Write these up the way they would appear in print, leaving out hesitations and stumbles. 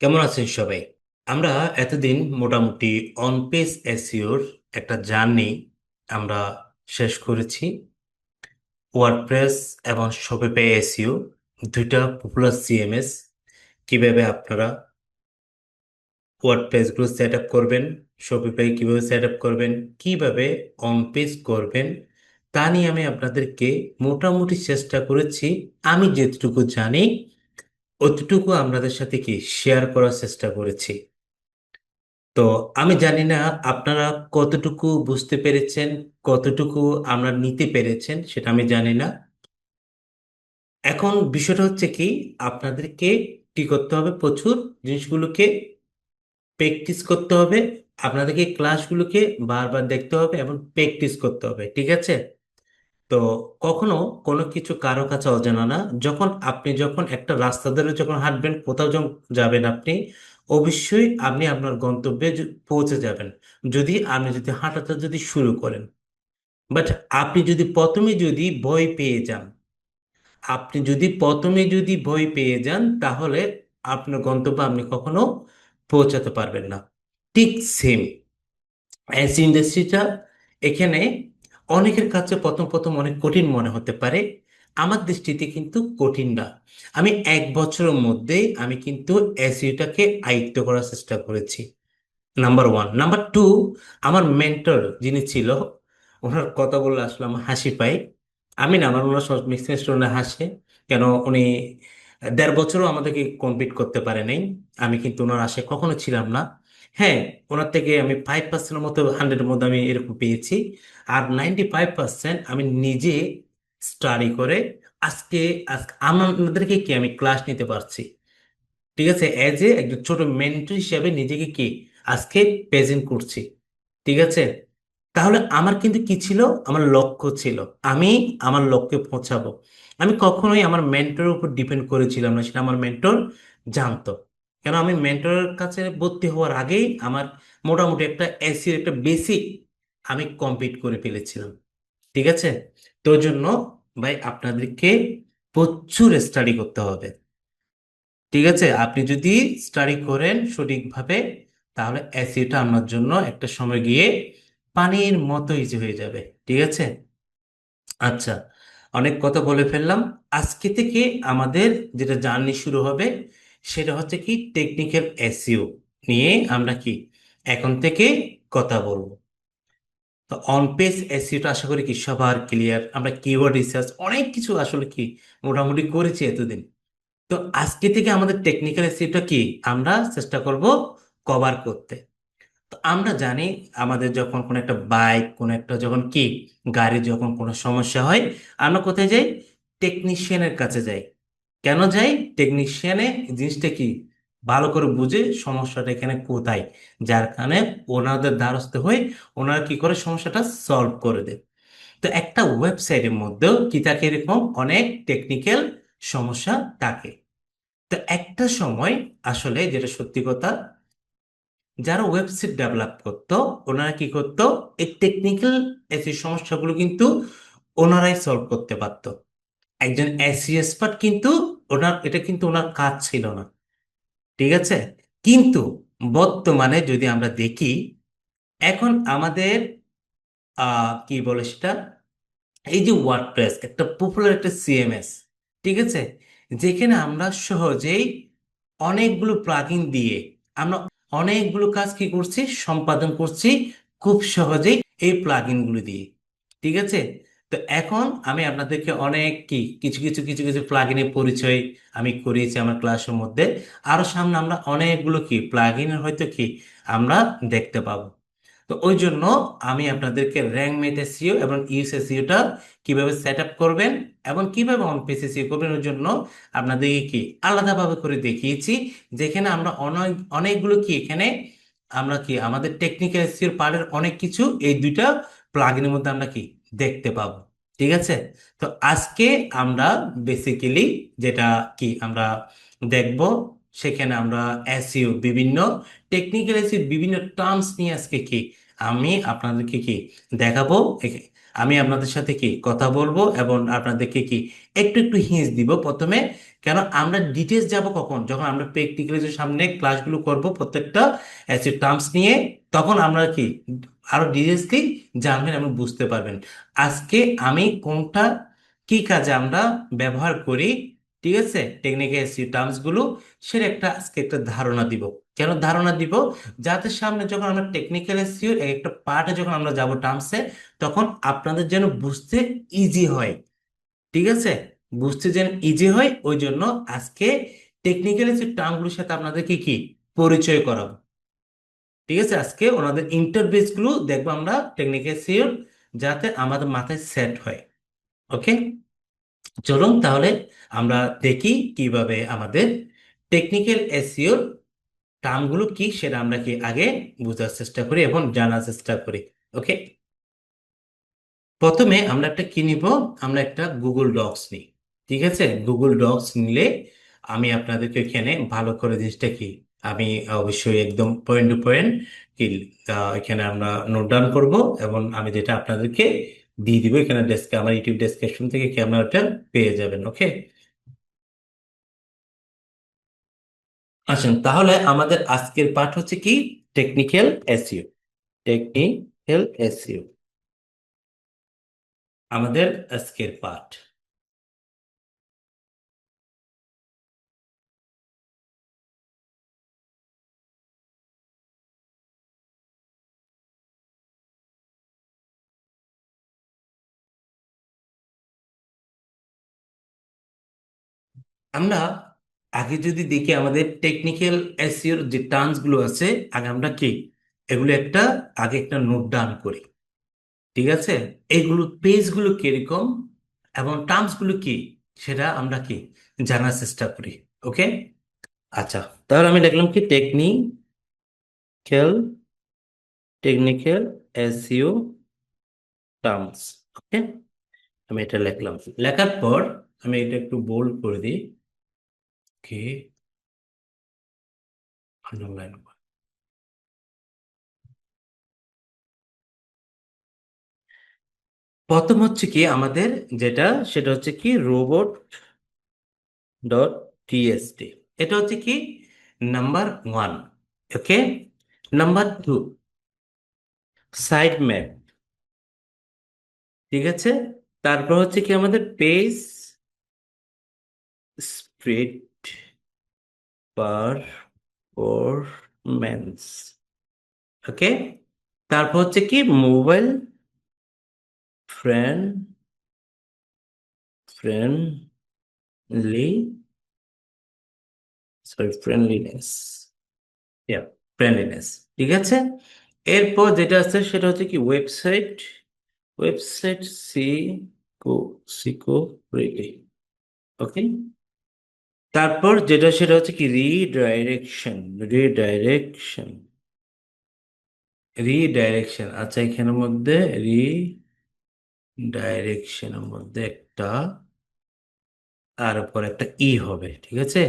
কেমন আছেন সবাই? আমরা এতদিন মোটামুটি অন পেজ এসইওর একটা জার্নি আমরা শেষ করেছি। ওয়ার্ডপ্রেস এবং শপিফাই এসইও দুইটা পপুলার সিএমএস, কিভাবে আপনারা ওয়ার্ডপ্রেসগুলো সেট আপ করবেন, শপিফাই কিভাবে সেট আপ করবেন, কিভাবে অন পেজ করবেন, তা নিয়ে আমি আপনাদেরকে মোটামুটি চেষ্টা করেছি। আমি যেটুকু জানি অতটুকু আপনাদের সাথে কি শেয়ার করার চেষ্টা করেছি। তো আমি জানি না আপনারা কতটুকু বুঝতে পেরেছেন, কতটুকু আমরা নিতে পেরেছেন সেটা আমি জানি না। এখন বিষয়টা হচ্ছে কি, আপনাদেরকে কি করতে হবে, প্রচুর জিনিসগুলোকে প্র্যাকটিস করতে হবে। আপনাদেরকে ক্লাসগুলোকে বারবার দেখতে হবে এবং প্র্যাকটিস করতে হবে, ঠিক আছে? তো কখনো কোনো কিছু কারো কাছে অজানা না। যখন একটা রাস্তা ধরে যখন হাঁটবেন, কোথাও যখন যাবেন, আপনি অবশ্যই আপনি আপনার গন্তব্যে পৌঁছে যাবেন যদি হাঁটাটা যদি শুরু করেন। বাট আপনি যদি প্রথমে যদি ভয় পেয়ে যান, তাহলে আপনার গন্তব্যে আপনি কখনো পৌঁছাতে পারবেন না। ঠিক সেম অ্যাজ ইন্ডাস্ট্রিটা, এখানে অনেকের কাছে প্রথম প্রথম অনেক কঠিন মনে হতে পারে। আমার দৃষ্টিতে কিন্তু কঠিন না। আমি 1 বছরের মধ্যে আমি কিন্তু এসইওটাকে আয়ত্ত করার চেষ্টা করেছি। Number one. নাম্বার টু, আমার মেন্টর যিনি ছিল, ওনার কথা বললে আসলে আমার হাসি পায়। আমি না, আমার ওনার ম্যাক্সিমাম স্টুডেন্ট হাসে। কেন, উনি 1.5 বছরও আমাদেরকে কমপ্লিট করতে পারে নাই। আমি কিন্তু ওনার আশায় কখনো ছিলাম না। হ্যাঁ, ওনার থেকে আমি 5%-এর মতো, 100-এর মধ্যে আমি এরকম পেয়েছি। আর 95% আমি নিজে স্টাডি করে আজকে আজকে আমাদেরকে কি আমি ক্লাস নিতে পারছি। ঠিক আছে, এজ এ একজন ছোট মেন্টর হিসেবে নিজেকে কি আজকে প্রেজেন্ট করছি। ঠিক আছে, তাহলে আমার কিন্তু কি ছিল, আমার লক্ষ্য ছিল, আমি আমার লক্ষ্যে পৌঁছাবো। আমি কখনোই আমার মেন্টরের উপর ডিপেন্ড করেছিলাম না, সেটা আমার মেন্টর জানতো। কেন, আমি মেন্টরের কাছে ভর্তি হওয়ার আগেই আমার মোটামুটি একটা এসির একটা বেসিক আমি কমপ্লিট করে ফেলেছিলাম। ঠিক আছে, তোর জন্য ভাই আপনাদেরকে প্রচুর স্টাডি করতে হবে। ঠিক আছে, আপনি যদি স্টাডি করেন সঠিকভাবে, তাহলে অ্যাসিডটা আপনার জন্য একটা সময় গিয়ে পানির মতো ইজি হয়ে যাবে। ঠিক আছে, আচ্ছা, অনেক কথা বলে ফেললাম। আজকে থেকে আমাদের যেটা জার্নি শুরু হবে, সেটা হচ্ছে কি টেকনিক্যাল এসইও নিয়ে আমরা কি এখন থেকে কথা বলবো। তো অন পেজ এসইওটা আশা করি কি সবার ক্লিয়ার। আমরা কিওয়ার্ড রিসার্চ অনেক কিছু আসলে কি মোটামুটি করেছি এতদিন। তো আজকে থেকে আমাদের টেকনিক্যাল এসিটা কি আমরা চেষ্টা করব কভার করতে। তো আমরা জানি, আমাদের যখন কোনো একটা বাইক, কোনো একটা যখন কি গাড়ি যখন কোনো সমস্যা হয়, আমরা কোথায় যাই? টেকনিশিয়ানের কাছে যাই। কেন যাই? টেকনিশিয়ানে জিনিসটা কি ভালো করে বুঝে সমস্যাটা এখানে কোথায়, যার কারণে ওনাদের দ্বারস্থ হয়ে ওনারা কি করে সমস্যাটা সলভ করে দেয়। তো একটা ওয়েবসাইটের মধ্যেও কি থাকে, এরকম অনেক টেকনিক্যাল সমস্যা থাকে। তো একটা সময় আসলে যেটা সত্যি কথা, যারা ওয়েবসাইট ডেভেলপ করতো, ওনারা কি করতো, এই টেকনিক্যাল এই সমস্যাগুলো কিন্তু ওনারাই সলভ করতে পারতো। একজন এসি এক্সপার্ট কিন্তু এটা কিন্তু ওনার কাজ ছিল না। ঠিক আছে, কিন্তু বর্তমানে যদি আমরা দেখি, এখন আমাদের কি বলে সেটা, এই যে ওয়ার্ডপ্রেস একটা পপুলার একটা সিএমএস, ঠিক আছে, যেখানে আমরা সহজেই অনেকগুলো প্লাগইন দিয়ে আমরা অনেকগুলো কাজ কি করছি, সম্পাদন করছি খুব সহজেই এই প্লাগইনগুলো দিয়ে। ঠিক আছে, তো এখন আমি আপনাদেরকে অনেক কি কিছু কিছু প্লাগইনের পরিচয় আমি করিয়েছি আমার ক্লাসের মধ্যে। আরো সামনে আমরা অনেকগুলো কি প্লাগইনের হয়তো কি আমরা দেখতে পাবো। তো ওই জন্য আমি আপনাদেরকে র্যাঙ্ক মেট এসইও এবং ইউএস এসইওটা কিভাবে সেট আপ করবেন এবং কিভাবে অন পেজ এসইও করবেন, ওই জন্য আপনাদেরকে কি আলাদাভাবে করে দেখিয়েছি। যেখানে আমরা অনেকগুলো কি এখানে আমরা কি আমাদের টেকনিক্যাল এসইওর পার্টের অনেক কিছু এই দুইটা প্লাগইনের মধ্যে আমরা কি দেখতে পাবো। ঠিক আছে, তো আজকে আমরা বেসিক্যালি যেটা কি আমরা দেখব, সেখানে আমরা এসইও বিভিন্ন টেকনিক্যাল এসইও বিভিন্ন টার্মস নিয়ে আজকে কি আমি আপনাদেরকে কি দেখাবো। আমি আপনাদের সাথে কি কথা বলবো এবং আপনাদেরকে কি একটু একটু হিন্টস দিব প্রথমে। কেন আমরা ডিটেলস যাব কখন, যখন আমরা প্র্যাকটিক্যালি যে সামনে ক্লাসগুলো করব প্রত্যেকটা অ্যাসিড টার্মস নিয়ে, তখন আমরা কি আরো ডিটেলসলি জানবেন এবং বুঝতে পারবেন আজকে আমি কোনটা কি কাজে আমরা ব্যবহার করি। ঠিক আছে, টেকনিক্যাল অ্যাসিড টার্মস গুলো, সেটা একটা আজকে একটা ধারণা দিব। কেন ধারণা দিব? যাতে সামনে যখন আমরা টেকনিক্যাল এসইও একটা পার্টে যখন আমরা যাব টার্মসে, তখন আপনাদের যেন বুঝতে ইজি হয়। ঠিক আছে, বুঝতে যেন ইজি হয়, ওই জন্য আজকে টেকনিক্যাল এসইও টার্মগুলোর সাথে আপনাদেরকে কি পরিচয় করাবো। ঠিক আছে, আজকে ওনাদের ইন্টারফেস গুলো দেখবো আমরা টেকনিক্যাল এসইও, যাতে আমাদের মাথায় সেট হয়। ওকে, চলুন তাহলে আমরা দেখি কিভাবে আমাদের টেকনিক্যাল এসইও টার্মগুলো কি সেটা আমরা কি আগে বোঝার চেষ্টা করি এবং জানার চেষ্টা করি। ওকে, প্রথমে আমরা একটা কি নিব, আমরা একটা গুগল ডক্স নিই। ঠিক আছে, গুগল ডক্স নিলে আমি আপনাদেরকে এখানে ভালো করে জিনিসটা কি, আমি অবশ্যই একদম পয়েন্ট টু পয়েন্ট কি এখানে আমরা নোট ডাউন করব এবং আমি যেটা আপনাদেরকে দিয়ে দিব এখানে ডেস্কে, আমার ইউটিউব ডেসক্রিপশন থেকে কি আপনারা ওটা পেয়ে যাবেন। ওকে, আসেন তাহলে আমাদের আজকের পাঠ হচ্ছে কি, টেকনিক্যাল এসইও। টেকনিক্যাল এসইও আমাদের আজকের পাঠ। আমরা আগে যদি দেখি আমাদের টেকনিক্যাল এসইওর যে টার্মস গুলো আছে, আগে আমরা কি এগুলো একটা আগে একটা নোট ডাউন করি। ঠিক আছে, এগুলো পেজ গুলো কিরকম এবং টার্মস গুলো কি সেটা আমরা কি জানার চেষ্টা করি। ওকে, আচ্ছা, তাহলে আমি দেখলাম কি টেকনিক্যাল এসইও টার্মস। ওকে, আমি এটা লিখলাম, লেখার পর আমি এটা একটু বোল্ড করে দিই। ওকে, আন্ডারলাইন। প্রথম হচ্ছে কি আমাদের যেটা, সেটা হচ্ছে কি রোবট ডট টিএসটি। এটা হচ্ছে কি নাম্বার ওয়ান। ওকে, নাম্বার টু সাইড ম্যাপ। ঠিক আছে, তারপর হচ্ছে কি আমাদের পেজ স্প্রেড পারফরম্যান্স। ওকে, তারপর হচ্ছে কি mobile friendly, sorry friendliness, friendliness. ঠিক আছে, এরপর যেটা আছে সেটা হচ্ছে কি ওয়েবসাইট সিকিউরিটি। ওকে, তারপর যেটা সেটা হচ্ছে কি রিডাইরেকশন রিডাইরেকশন। আচ্ছা, এখানের মধ্যে রিডাইরেকশনের মধ্যে একটা আর উপর একটা ই হবে। ঠিক আছে,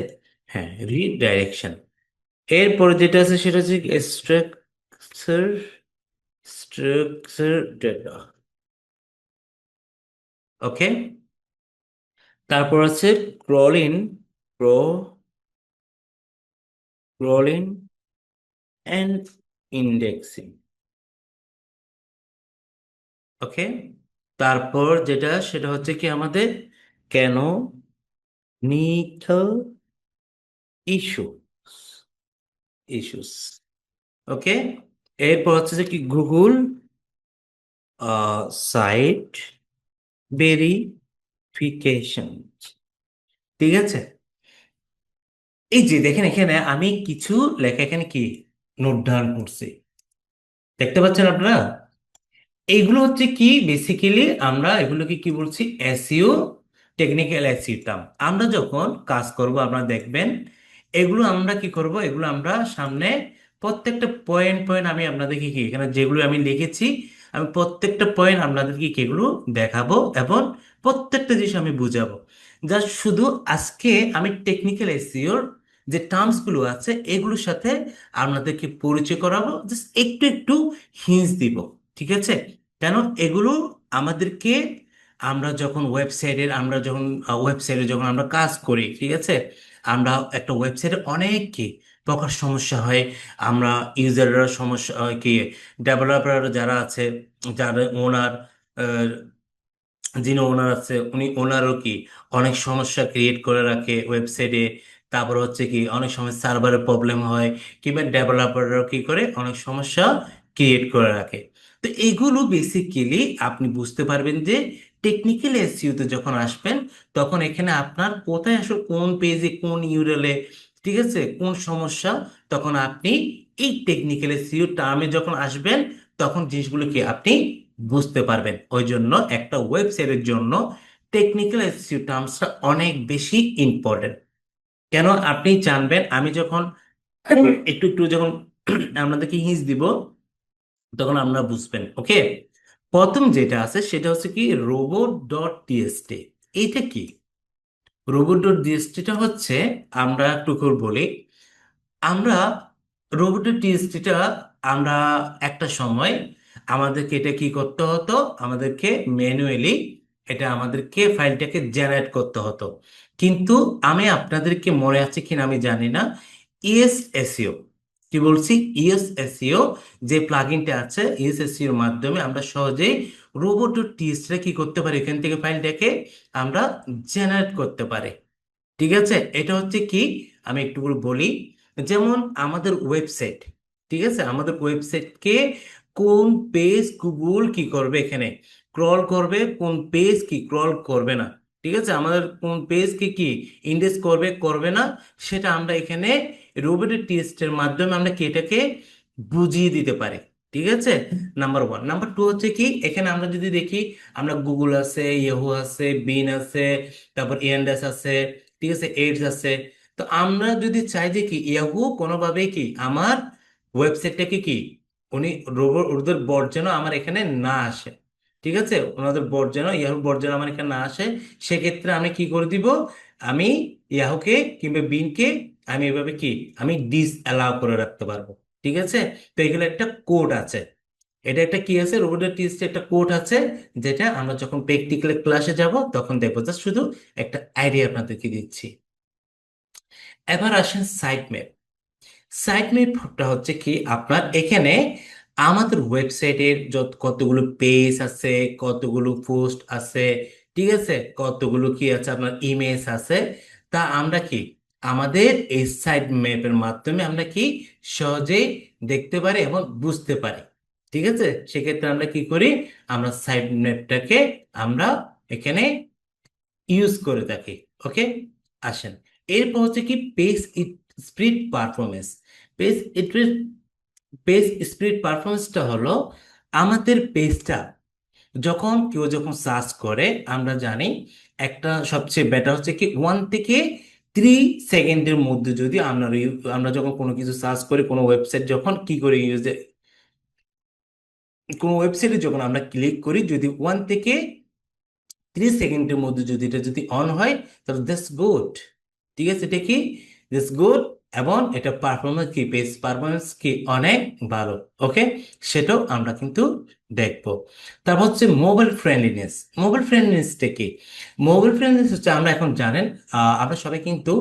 হ্যাঁ, রিডাইরেকশন। এরপরে যেটা আছে সেটা হচ্ছে স্ট্রাকচার স্ট্রাকচার ডেটা। ওকে, তারপর আছে ক্রলিং ক্রলিং অ্যান্ড ইন্ডেক্সিং। ওকে, তারপর যেটা সেটা হচ্ছে কি আমাদের ক্যানোনিকাল ইস্যু ইস্যুস। ওকে, এরপর হচ্ছে যে কি গুগল সাইট ভেরিফিকেশন। ঠিক আছে, এই যে দেখেন এখানে আমি কিছু লেখা এখানে কি নোট ডাউন করছি, দেখতে পাচ্ছেন আপনারা? এইগুলো হচ্ছে কি বেসিক্যালি আমরা এগুলোকে কি বলছি, এসইও, টেকনিক্যাল এসইও টার্ম। আমরা যখন কাজ করব আপনারা দেখবেন এগুলো আমরা কি করব, এগুলো আমরা সামনে প্রত্যেকটা পয়েন্ট পয়েন্ট আমি আপনাদেরকে কি এখানে যেগুলো আমি লিখেছি, আমি প্রত্যেকটা পয়েন্ট আপনাদেরকে কি এগুলো দেখাবো এবং প্রত্যেকটা জিনিস আমি বুঝাবো। জাস্ট শুধু আজকে আমি টেকনিক্যাল এসইওর যে টার্মস গুলো আছে এগুলোর সাথে আপনাদেরকে পরিচয় করাবো, জাস্ট একটু একটু হিন্টস দিব। ঠিক আছে, কেন এগুলো আমাদেরকে, আমরা যখন ওয়েবসাইটে যখন আমরা কাজ করি, ঠিক আছে, আমরা একটা ওয়েবসাইটে অনেক কি প্রকার সমস্যা হয়। আমরা ইউজাররা সমস্যা কি, ডেভেলপার যারা আছে, যারা ওনার, যিনি ওনার আছে উনি ওনারও কি অনেক সমস্যা ক্রিয়েট করে রাখে ওয়েবসাইটে। তারপর হচ্ছে কি অনেক সময় সার্ভারের প্রবলেম হয়, কিংবা ডেভেলপাররাও কি করে অনেক সমস্যা ক্রিয়েট করে রাখে। তো এগুলো বেসিক্যালি আপনি বুঝতে পারবেন যে টেকনিক্যাল এসইওতে যখন আসবেন, তখন এখানে আপনার কোথায় আসলে কোন পেজে কোন ইউআরএলে, ঠিক আছে, কোন সমস্যা, তখন আপনি এই টেকনিক্যাল এসইও টার্মে যখন আসবেন, তখন জিনিসগুলোকে আপনি বুঝতে পারবেন। ওই জন্য একটা ওয়েবসাইটের জন্য টেকনিক্যাল এসইও টার্মসটা অনেক বেশি ইম্পর্টেন্ট। কেন আপনি জানবেন, আমি যখন একটু একটু যখন আপনাদেরকে হিন্স দিব, তখন আমরা বুঝবেন। ওকে, প্রথম যেটা আছে সেটা হচ্ছে কি রোবট ডট টিএসটি। এইটা কি? রোবট ডট টিএসটিটা হচ্ছে, আমরা একটু করে বলি, আমরা রোবটের টিএসটিটা, আমরা একটা সময় আমাদেরকে এটা কি করতে হতো, আমাদেরকে ম্যানুয়ালি এটা আমাদেরকে ফাইলটাকে জেনারেট করতে হতো। কিন্তু আমি আপনাদেরকে মনে আছে কিনা আমি জানি না, ইএস এসইও, কি বলছি, ইএস এসইও যে প্লাগইনটা আছে, ইএস এসইওর মাধ্যমে আমরা সহজেই রোবট টিএসটিটা কি করতে পারি, এখান থেকে ফাইলটাকে আমরা জেনারেট করতে পারি। ঠিক আছে, এটা হচ্ছে কি, আমি একটু করে বলি। যেমন আমাদের ওয়েবসাইট, ঠিক আছে, আমাদের ওয়েবসাইটকে কোন পেজ গুগল কি করবে, এখানে ক্রল করবে, কোন পেজ কি ক্রল করবে না, ঠিক আছে, আমাদের কোন পেজ কি কি ইন্ডেক্স করবে করবে না, সেটা আমরা এখানে রোবটের টেস্টের মাধ্যমে আমরা কি এটাকে বুঝিয়ে দিতে পারি। ঠিক আছে, নাম্বার ওয়ান। নাম্বার টু হচ্ছে কি, এখানে আমরা যদি দেখি, আমরা গুগল আছে, ইয়াহু আছে, বিন আছে, তারপর এন্ডাস আছে, ঠিক আছে, এইডস আছে। তো আমরা যদি চাই যে কি ইয়াহু কোনোভাবে কি আমার ওয়েবসাইটটাকে কি উনি রোবট, ওদের বট যেন আমার এখানে না আসে, ঠিক আছে, ওনাদের বট যেন, ইয়াহু বট যেন আমার এখানে না আসে, সেক্ষেত্রে আমি কি করে দিব, আমি ইয়াহুকে কিংবা বিনকে আমি এভাবে কি আমি ডিস অ্যালাউ করে রাখতে পারবো। ঠিক আছে, তো এখানে একটা কোড আছে, এটা একটা কি আছে, রোবটের টিএসটি একটা কোড আছে, যেটা আমরা যখন প্র্যাকটিক্যাল ক্লাসে যাব তখন দেখবো। জাস্ট শুধু একটা আইডিয়া আপনাদেরকে দিচ্ছি। এবার আসেন সাইট ম্যাপ। সাইট ম্যাপটা হচ্ছে কি, আপনার এখানে আমাদের ওয়েবসাইটের যত কতগুলো পেজ আছে, কতগুলো পোস্ট আছে, ঠিক আছে, কতগুলো কি আছে আপনার ইমেজ আছে, তা আমরা কি আমাদের এই সাইট ম্যাপের মাধ্যমে আমরা কি সহজেই দেখতে পারি এবং বুঝতে পারি। ঠিক আছে, সেক্ষেত্রে আমরা কি করি, আমরা সাইট ম্যাপটাকে আমরা এখানে ইউজ করে থাকি। ওকে, আসেন, এরপর হচ্ছে কি পেজ স্প্রিড পারফরমেন্স। পেজ পেজ স্প্রিড পারফরমেন্সটা হলো আমাদের পেজটা যখন কেউ যখন সার্চ করে, আমরা জানি একটা সবচেয়ে বেটার হচ্ছে কি 1 থেকে 3 সেকেন্ডের মধ্যে যদি আমরা যখন কোনো কিছু সার্চ করি, কোনো ওয়েবসাইট যখন কি করে কোনো ওয়েবসাইটে যখন আমরা ক্লিক করি, যদি 1 থেকে 3 সেকেন্ডের মধ্যে যদি এটা যদি অন হয়, তাহলে দ্যাটস গুড। ঠিক আছে, এটা কি দ্যাটস গুড, এবং এটা পারফরমেন্স কি পেজ পারফরমেন্স কি অনেক ভালো। ওকে, সেটাও আমরা কিন্তু দেখবো। তারপর হচ্ছে মোবাইল ফ্রেন্ডলিনেস। মোবাইল ফ্রেন্ডলিনেসটা কি? মোবাইল ফ্রেন্ডলিনেস হচ্ছে, আমরা এখন জানেন, আমরা সবাই কিন্তু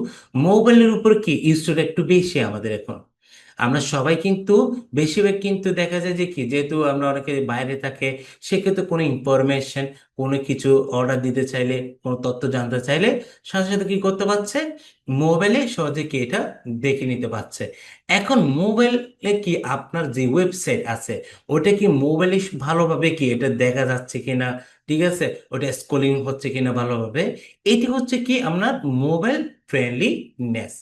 মোবাইলের উপর কি ইউজটা একটু বেশি আমাদের এখন। আমরা সবাই কিন্তু বেশিরভাগ কিন্তু দেখা যায় যে কি, যেহেতু আমরা অনেকে বাইরে থাকে, সেক্ষেত্রে কোনো ইনফরমেশন, কোনো কিছু অর্ডার দিতে চাইলে, কোনো তথ্য জানতে চাইলে, সাথে সাথে কি করতে পারছে, মোবাইলে সহজে কি এটা দেখে নিতে পারছে। এখন মোবাইলে কি আপনার যে ওয়েবসাইট আছে, ওটা কি মোবাইলে ভালোভাবে কি এটা দেখা যাচ্ছে কিনা, ঠিক আছে, ওটা স্ক্রলিং হচ্ছে কিনা ভালোভাবে, এটি হচ্ছে কি আপনার মোবাইল ফ্রেন্ডলিনেস।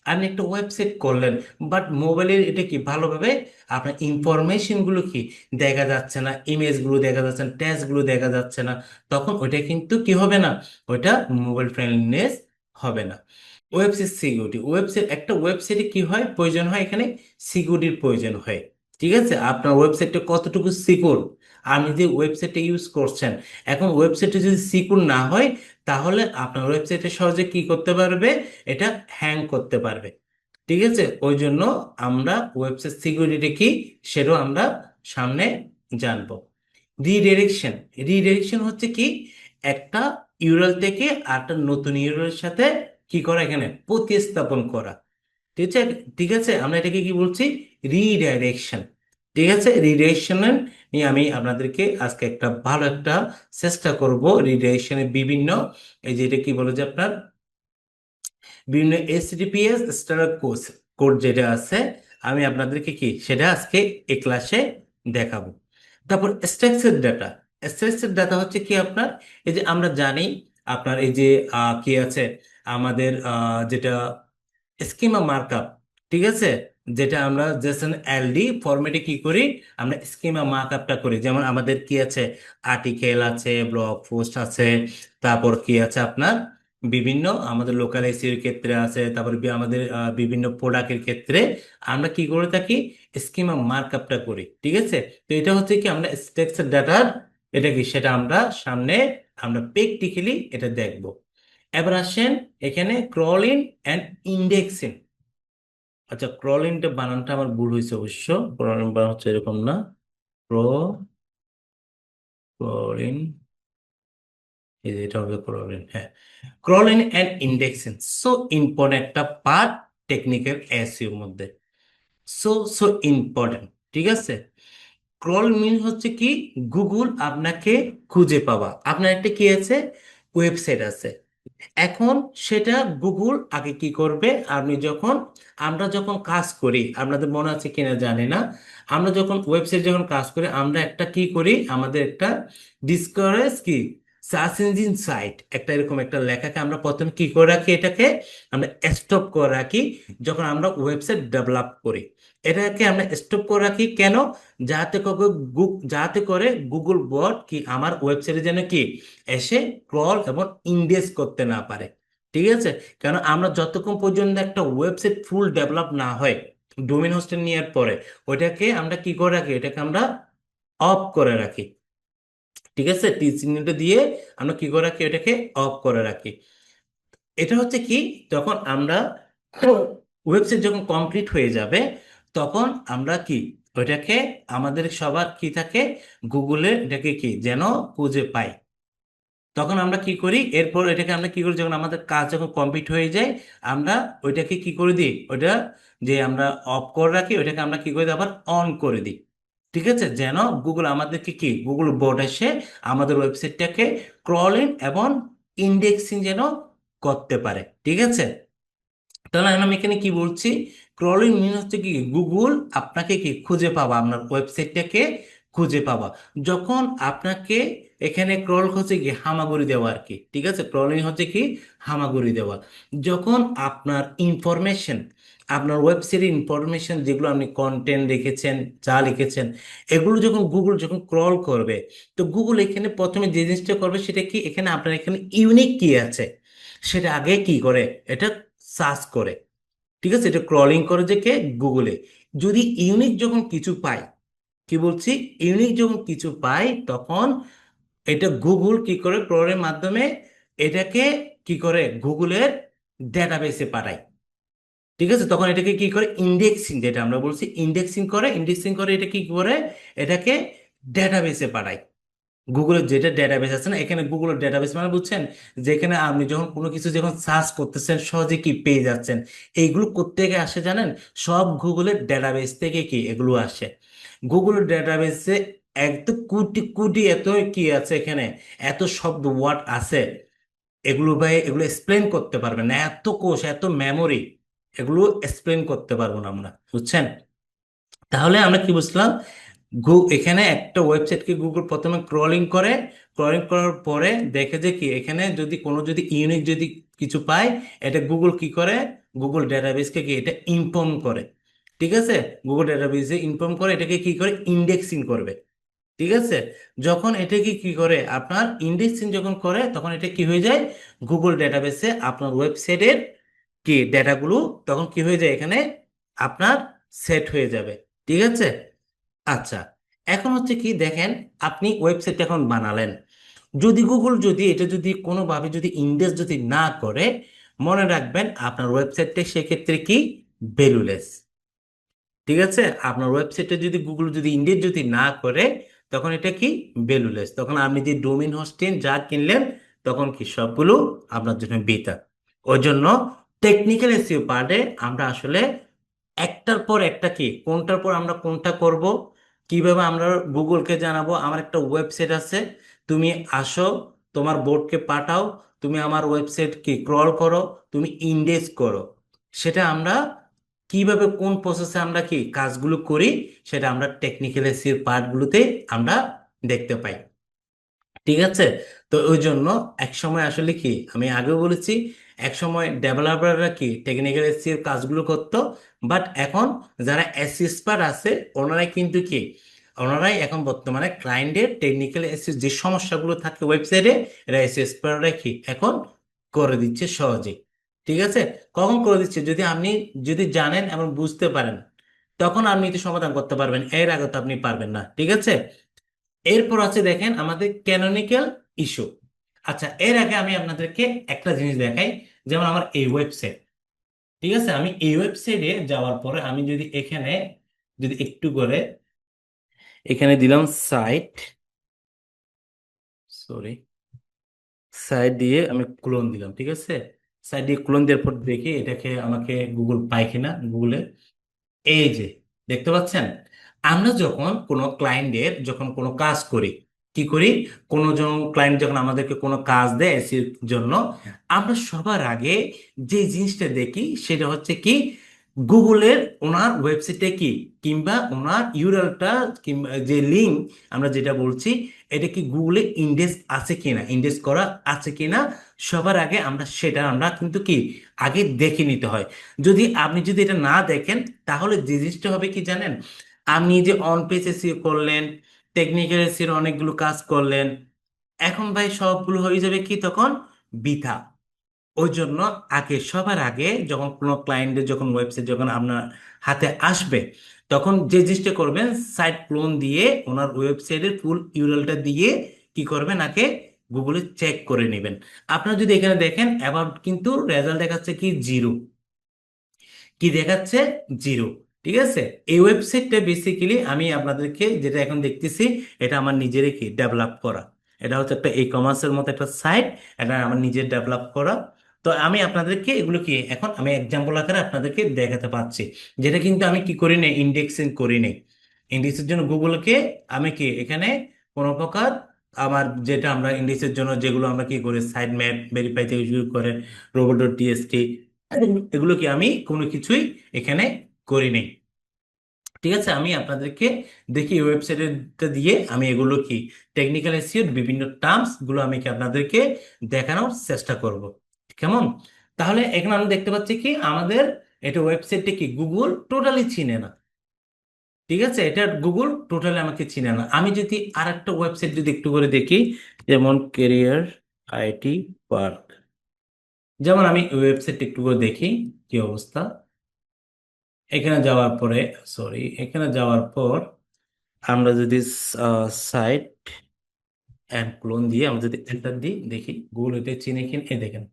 আপনি একটা ওয়েবসাইট করলেন, বাট মোবাইলের এটা কি ভালোভাবে আপনার ইনফরমেশনগুলো কি দেখা যাচ্ছে না, ইমেজগুলো দেখা যাচ্ছে না, টেক্সটগুলো দেখা যাচ্ছে না, তখন ওইটা কিন্তু কি হবে না, ওইটা মোবাইল ফ্রেন্ডলিনেস হবে না। ওয়েবসাইট সিকিউরিটি, একটা ওয়েবসাইটে কি হয়, প্রয়োজন হয় এখানে সিকিউরিটির প্রয়োজন হয়। ঠিক আছে, আপনার ওয়েবসাইটটা কতটুকু সিকিউর, আপনি যে ওয়েবসাইটটা ইউজ করছেন, এখন ওয়েবসাইটটা যদি সিকিউর না হয়, তাহলে আপনার ওয়েবসাইটে সহজে কি করতে পারবে, এটা হ্যাং করতে পারবে। ঠিক আছে, ওই জন্য আমরা ওয়েবসাইট সিকিউরিটি কি, সেটাও আমরা সামনে জানবো। রিডিরেকশন, রিডিরেকশন হচ্ছে কি, একটা ইউরাল থেকে আরেকটা নতুন ইউরালের সাথে কি করা, এখানে প্রতিস্থাপন করা। ঠিক আছে, ঠিক আছে, আমরা এটাকে কি বলছি, রিডাইরেকশন। ঠিক আছে, রিডাইরেকশনের নিয়ে আমি আপনাদেরকে আজকে একটা ভালো একটা চেষ্টা করব। রিডাইরেকশনের বিভিন্ন, এই যে এটা কি বলে যে আপনার বিভিন্ন HTTPS স্ট্যান্ডার্ড কোড যেটা আছে, আমি আপনাদেরকে কি সেটা আজকে এই ক্লাসে দেখাবো। তারপর স্ট্রাকচার ডাটা। স্ট্রাকচার ডাটা হচ্ছে কি আপনার, এই যে আমরা জানি আপনার এই যে কি আছে আমাদের যেটা স্কিমা মার্কআপ। ঠিক আছে, যেটা আমরা জেসন এলডি ফরম্যাটে কি করি, আমরা স্কিমা মার্কআপটা করি। যেমন আমাদের কি আছে, আর্টিকেল আছে, ব্লগ পোস্ট আছে, তারপর কি আছে আপনার বিভিন্ন আমাদের লোকাল এসির ক্ষেত্রে আছে, তারপর আমাদের বিভিন্ন প্রোডাক্টের ক্ষেত্রে আমরা কি করে থাকি, স্কিমা মার্কআপটা করি। ঠিক আছে, তো এটা হচ্ছে কি আমরা স্ট্রাকচার ডাটার, এটা কি সেটা আমরা সামনে আমরা প্র্যাকটিক্যালি এটা দেখব। এবার আসেন এখানে ক্রলিং অ্যান্ড ইন্ডেক্সিং। আচ্ছা, ক্রলিংটা বানানটা আমার ভুল হয়েছে অবশ্য, ক্রলিং বানান হচ্ছে এরকম না, ক্রলিং, এই যে এটা হবে ক্রলিং, হ্যাঁ। Crawling and indexing so important একটা পার্ট টেকনিক্যাল এসইওর মধ্যে, সো সো ইম্পর্টেন্ট। ঠিক আছে, ক্রল মিন হচ্ছে কি, গুগল আপনাকে খুঁজে পাওয়া। আপনার একটা কি আছে, ওয়েবসাইট আছে, এখন সেটা গুগল আগে কি করবে, আপনি যখন, আমরা যখন কাজ করি, আপনাদের মনে আছে কিনা জানি না, আমরা যখন ওয়েবসাইট যখন কাজ করি, আমরা একটা কি করি, আমাদের একটা ডিসকারেজ কি সার্চ ইঞ্জিন সাইট একটা এরকম একটা লেখাকে আমরা প্রথমে কি করে রাখি, এটাকে আমরা স্টপ করে রাখি যখন আমরা ওয়েবসাইট ডেভেলপ করি। এটাকে আমরা স্টপ করে রাখি কেন, যাতে করে গুগল বট কি আমার ওয়েবসাইটে যেন কি এসে ক্রল এবং ইন্ডেক্স করতে না পারে। ঠিক আছে, কারণ আমরা যতক্ষণ পর্যন্ত একটা ওয়েবসাইট ফুল ডেভেলপ না হয় ডোমেন হোস্টেল নেওয়ার পরে, ওইটাকে আমরা কি করে রাখি, এটাকে আমরা অফ করে রাখি। ঠিক আছে, টি চিহ্নটা দিয়ে আমরা কি করে রাখি, এটাকে অফ করে রাখি। এটা হচ্ছে কি, তখন আমরা ওয়েবসাইট যখন কমপ্লিট হয়ে যাবে, তখন আমরা কি ওইটাকে, আমাদের সবার কি থাকে, গুগলে এটাকে কি যেন খুঁজে পাই। তখন আমরা কি করি, এরপর এটাকে আমরা কি করি, যখন আমাদের কাজ যখন কমপ্লিট হয়ে যায়, আমরা ওইটাকে কি করে দিই, ওইটা যে আমরা অফ করে রাখি, ওইটাকে আমরা কি করে দিই, আবার অন করে দিই। ঠিক আছে, যেন গুগল আমাদেরকে কি, গুগল বোর্ড এসে আমাদের ওয়েবসাইটটাকে ক্রলিং এবং ইন্ডেক্সিং যেন করতে পারে। ঠিক আছে, তাহলে আমি এখানে কি বলছি, ক্রলিং মিন হচ্ছে কি, গুগল আপনাকে কি খুঁজে পাওয়া, আপনার ওয়েবসাইটটাকে খুঁজে পাওয়া। যখন আপনাকে এখানে ক্রল হচ্ছে কি হামাগুড়ি দেওয়া আর কি। ঠিক আছে, ক্রলিং হচ্ছে কি হামাগুড়ি দেওয়া। যখন আপনার ইনফরমেশন, আপনার ওয়েবসাইটের ইনফরমেশন যেগুলো আপনি কন্টেন্ট লিখেছেন, যা লিখেছেন, এগুলো যখন গুগল যখন ক্রল করবে, তো গুগল এখানে প্রথমে যে জিনিসটা করবে সেটা কি, এখানে আপনার এখানে ইউনিক কি আছে সেটা আগে কি করে, এটা সার্চ করে। ঠিক আছে, এটা ক্রলিং করে যে কে, গুগলে। যদি ইউনিক যখন কিছু পাই, কি বলছি, ইউনিক যখন কিছু পাই, তখন এটা গুগল কি করে, ক্রলের মাধ্যমে এটাকে কি করে গুগলের ডেটাবেসে পাঠায়। ঠিক আছে, তখন এটাকে কি করে, ইন্ডেক্সিং, যেটা আমরা বলছি ইন্ডেক্সিং করে, ইন্ডেক্সিং করে এটা কি করে, এটাকে ডেটাবেসে পাঠায়। গুগলের যেটা ডেটাবেস আছে না, এখানে গুগলের ডেটাবেস মানে বুঝছেন, যেখানে আপনি যখন কোনো কিছু যখন সার্চ করতেছেন সহজে কি পেয়ে যাচ্ছেন। এইগুলো কোত্থেকে আসে জানেন, সব গুগলের ডেটাবেস থেকে কি এগুলো আসে। গুগলের ডেটাবেসে এত কোটি কোটি এত কি আছে এখানে, এত শব্দ ওয়ার্ড আছে, এগুলো ভাই এগুলো এক্সপ্লেন করতে পারবেন না, এত কোষ এত মেমোরি, এগুলো এক্সপ্লেন করতে পারবো না আমরা, বুঝছেন। তাহলে আমরা কি বুঝলাম, এখানে একটা ওয়েবসাইটকে গুগল প্রথমে ক্রলিং করে, ক্রলিং করার পরে দেখে যে কি এখানে যদি কোনো যদি ইউনিক যদি কিছু পায়, এটা গুগল কি করে, গুগল ডেটাবেসকে কি এটা ইনফর্ম করে। ঠিক আছে, গুগল ডেটাবেসে ইনফর্ম করে, এটাকে কি করে ইন্ডেক্সিং করবে। ঠিক আছে, যখন এটাকে কি করে আপনার ইন্ডেক্সিং যখন করে, তখন এটা কি হয়ে যায়, গুগল ডেটাবেসে আপনার ওয়েবসাইটের কি ডেটাগুলো তখন কি হয়ে যায়, এখানে আপনার সেট হয়ে যাবে। ঠিক আছে, আচ্ছা, এখন হচ্ছে কি দেখেন, আপনি ওয়েবসাইট এখন বানালেন, যদি গুগল যদি এটা যদি কোনোভাবে যদি ইন্ডেক্স যদি না করে, মনে রাখবেন আপনার ওয়েবসাইটটা সেক্ষেত্রে কি ভ্যালুলেস। ঠিক আছে, আপনার ওয়েবসাইটে যদি গুগল যদি ইন্ডেক্স যদি না করে, তখন এটা কি ভ্যালুলেস, তখন আপনি যে ডোমেইন হোস্টিং যা কিনলেন তখন কি সবগুলো আপনার জন্য বৃথা। ওই জন্য টেকনিক্যাল এসইও পার্টে আমরা আসলে একটার পর একটা কি কোনটার পর আমরা কোনটা করব, কিভাবে আমরা গুগলকে জানাবো আমার একটা ওয়েবসাইট আছে, তুমি আসো, তোমার বোর্ডকে পাঠাও, তুমি আমার ওয়েবসাইট কি ক্রল করো, তুমি ইন্ডেক্স করো, সেটা আমরা কিভাবে কোন প্রসেসে আমরা কি কাজগুলো করি সেটা আমরা টেকনিক্যাল এসইও পার্টগুলোতে আমরা দেখতে পাই। ঠিক আছে। তো ওই জন্য এক সময় আসলে কি আমি আগেও বলেছি, এক সময় ডেভেলপাররা কি টেকনিক্যাল এসইও এর কাজগুলো করতো, বাট এখন যারা এসইও এক্সপার্ট আছে ওনারাই কিন্তু কি ওনারাই এখন বর্তমানে ক্লায়েন্টের টেকনিক্যাল এসইও যে সমস্যাগুলো থাকে ওয়েবসাইটে এরা এসইও এক্সপার্টরা কি এখন করে দিচ্ছে সহজে। ঠিক আছে। কখন করে দিচ্ছে, যদি আপনি যদি জানেন এবং বুঝতে পারেন তখন আপনি তো সমাধান করতে পারবেন, এর আগে তো আপনি পারবেন না। ঠিক আছে। এরপর আছে দেখেন আমাদের ক্যানোনিক্যাল ইস্যু। আচ্ছা, এর আগে আমি আপনাদেরকে একটা জিনিস দেখাই, যেমন আমার এই ওয়েবসাইট। ঠিক আছে, আমি এই ওয়েবসাইটে যাওয়ার পরে আমি যদি এখানে যদি একটু করে এখানে দিলাম সাইট, সরি, সাইট দিয়ে আমি ক্লোন দিলাম। ঠিক আছে, সাইট দিয়ে ক্লোন দেওয়ার পর দেখি এটাকে আমাকে গুগল পায় কিনা গুগলে। এই যে দেখতে পাচ্ছেন, আমরা যখন কোনো ক্লায়েন্টের যখন কোনো কাজ করি, কি করি, কোনো জন ক্লায়েন্ট যখন আমাদেরকে কোনো কাজ দেয় এসির জন্য, আমরা সবার আগে যে জিনিসটা দেখি সেটা হচ্ছে কি গুগলের ওনার ওয়েবসাইটে কি কিংবা ওনার ইউআরএলটা কিংবা যে লিঙ্ক আমরা যেটা বলছি এটা কি গুগলে ইন্ডেক্স আছে কিনা, ইন্ডেক্স করা আছে কিনা, সবার আগে আমরা সেটা আমরা কিন্তু কি আগে দেখে নিতে হয়। যদি আপনি যদি এটা না দেখেন তাহলে যে জিনিসটা হবে কি জানেন, আপনি যে অন পেজ এসিও করলেন, টেকনিক্যাল এসিওর অনেকগুলো কাজ করলেন, এখন ভাই সবগুলো হয়ে যাবে কি তখন বৃথা। ওই জন্য আগে সবার আগে যখন কোনো ক্লায়েন্টের যখন ওয়েবসাইট যখন আপনার হাতে আসবে তখন যে জিনিসটা করবেন সাইট ক্লোন দিয়ে ওনার ওয়েবসাইটের ফুল ইউআরএলটা দিয়ে কি করবেন আগে গুগলে চেক করে নেবেন। আপনারা যদি এখানে দেখেন অ্যাবাউট কিন্তু রেজাল্ট দেখাচ্ছে কি জিরো, কি দেখাচ্ছে জিরো। ঠিক আছে। এই ওয়েবসাইটটা বেসিক্যালি আমি আপনাদেরকে যেটা এখন দেখতেছি এটা আমার নিজেরই কি ডেভেলপ করা, এটা হচ্ছে একটা ই কমার্সের মতো একটা সাইট, এটা আমার নিজের ডেভেলপ করা। তো আমি আপনাদেরকে এগুলো কি এখন আমি এক্সাম্পল আকারে আপনাদেরকে দেখাতে পাচ্ছি, যেটা কিন্তু আমি কি করি নাই ইন্ডেক্সিং করি নাই। ইন্ডেক্সের জন্য গুগলকে আমি কি এখানে কোনো প্রকার আমার যেটা আমরা ইন্ডেক্সের জন্য যেগুলো আমরা কি করি সাইট ম্যাপ ভেরিফাই থেকে শুরু করে রোবট ডট টিএসটি, এগুলো কি আমি কোনো কিছুই এখানে করি নাই। ঠিক আছে, আমি আপনাদেরকে দেখি ওয়েবসাইটটা দিয়ে আমি এগুলো কি টেকনিক্যাল এসইওর বিভিন্ন টার্মস গুলো আমি কি আপনাদেরকে দেখানোর চেষ্টা করব। কেমন? তাহলে এখানে আমি দেখতে পাচ্ছি কি আমাদের এটা ওয়েবসাইটটা কি গুগল টোটালি চিনে না। ঠিক আছে, এটা গুগল টোটালি আমাকে চিনে না। আমি যদি আর একটা ওয়েবসাইট যদি একটু করে দেখি, যেমন কেরিয়ার আইটি পার্ক, যেমন আমি ওয়েবসাইটটা একটু করে দেখি কি অবস্থা। এখানে যাওয়ার পরে, সরি, এখানে যাওয়ার পর আমরা যদি সাইট অ্যান্ড ক্লোন দিয়ে আমরা যদি এন্টার দিই দেখি গুগল এটা চিনে কিনা। এই দেখেন,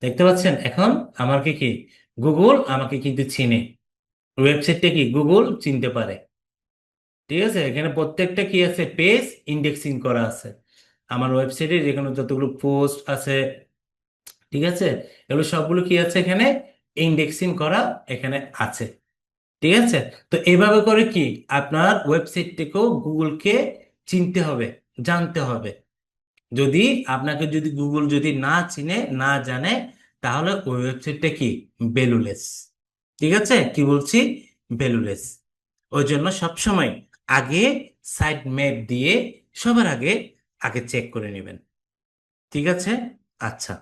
দেখতে পাচ্ছেন এখন আমাকে কি গুগল আমাকে কিন্তু চিনে, ওয়েবসাইটটা কি গুগল চিনতে পারে। ঠিক আছে, এখানে প্রত্যেকটা কি আছে পেজ ইন্ডেক্সিং করা আছে আমার ওয়েবসাইটে, যেখানে যতগুলো পোস্ট আছে, ঠিক আছে, এগুলো সবগুলো কি আছে এখানে ইন্ডেক্সিং করা এখানে আছে। ঠিক আছে। তো এইভাবে করে কি আপনার ওয়েবসাইটটিকেও গুগলকে চিনতে হবে, জানতে হবে। যদি আপনাকে যদি গুগল যদি না চিনে না জানে তাহলে ওই ওয়েবসাইটটা কি ভ্যালুলেস। ঠিক আছে, কি বলছি, ভ্যালুলেস। ওই জন্য সবসময় আগে সাইট ম্যাপ দিয়ে সবার আগে আগে চেক করে নেবেন। ঠিক আছে। আচ্ছা,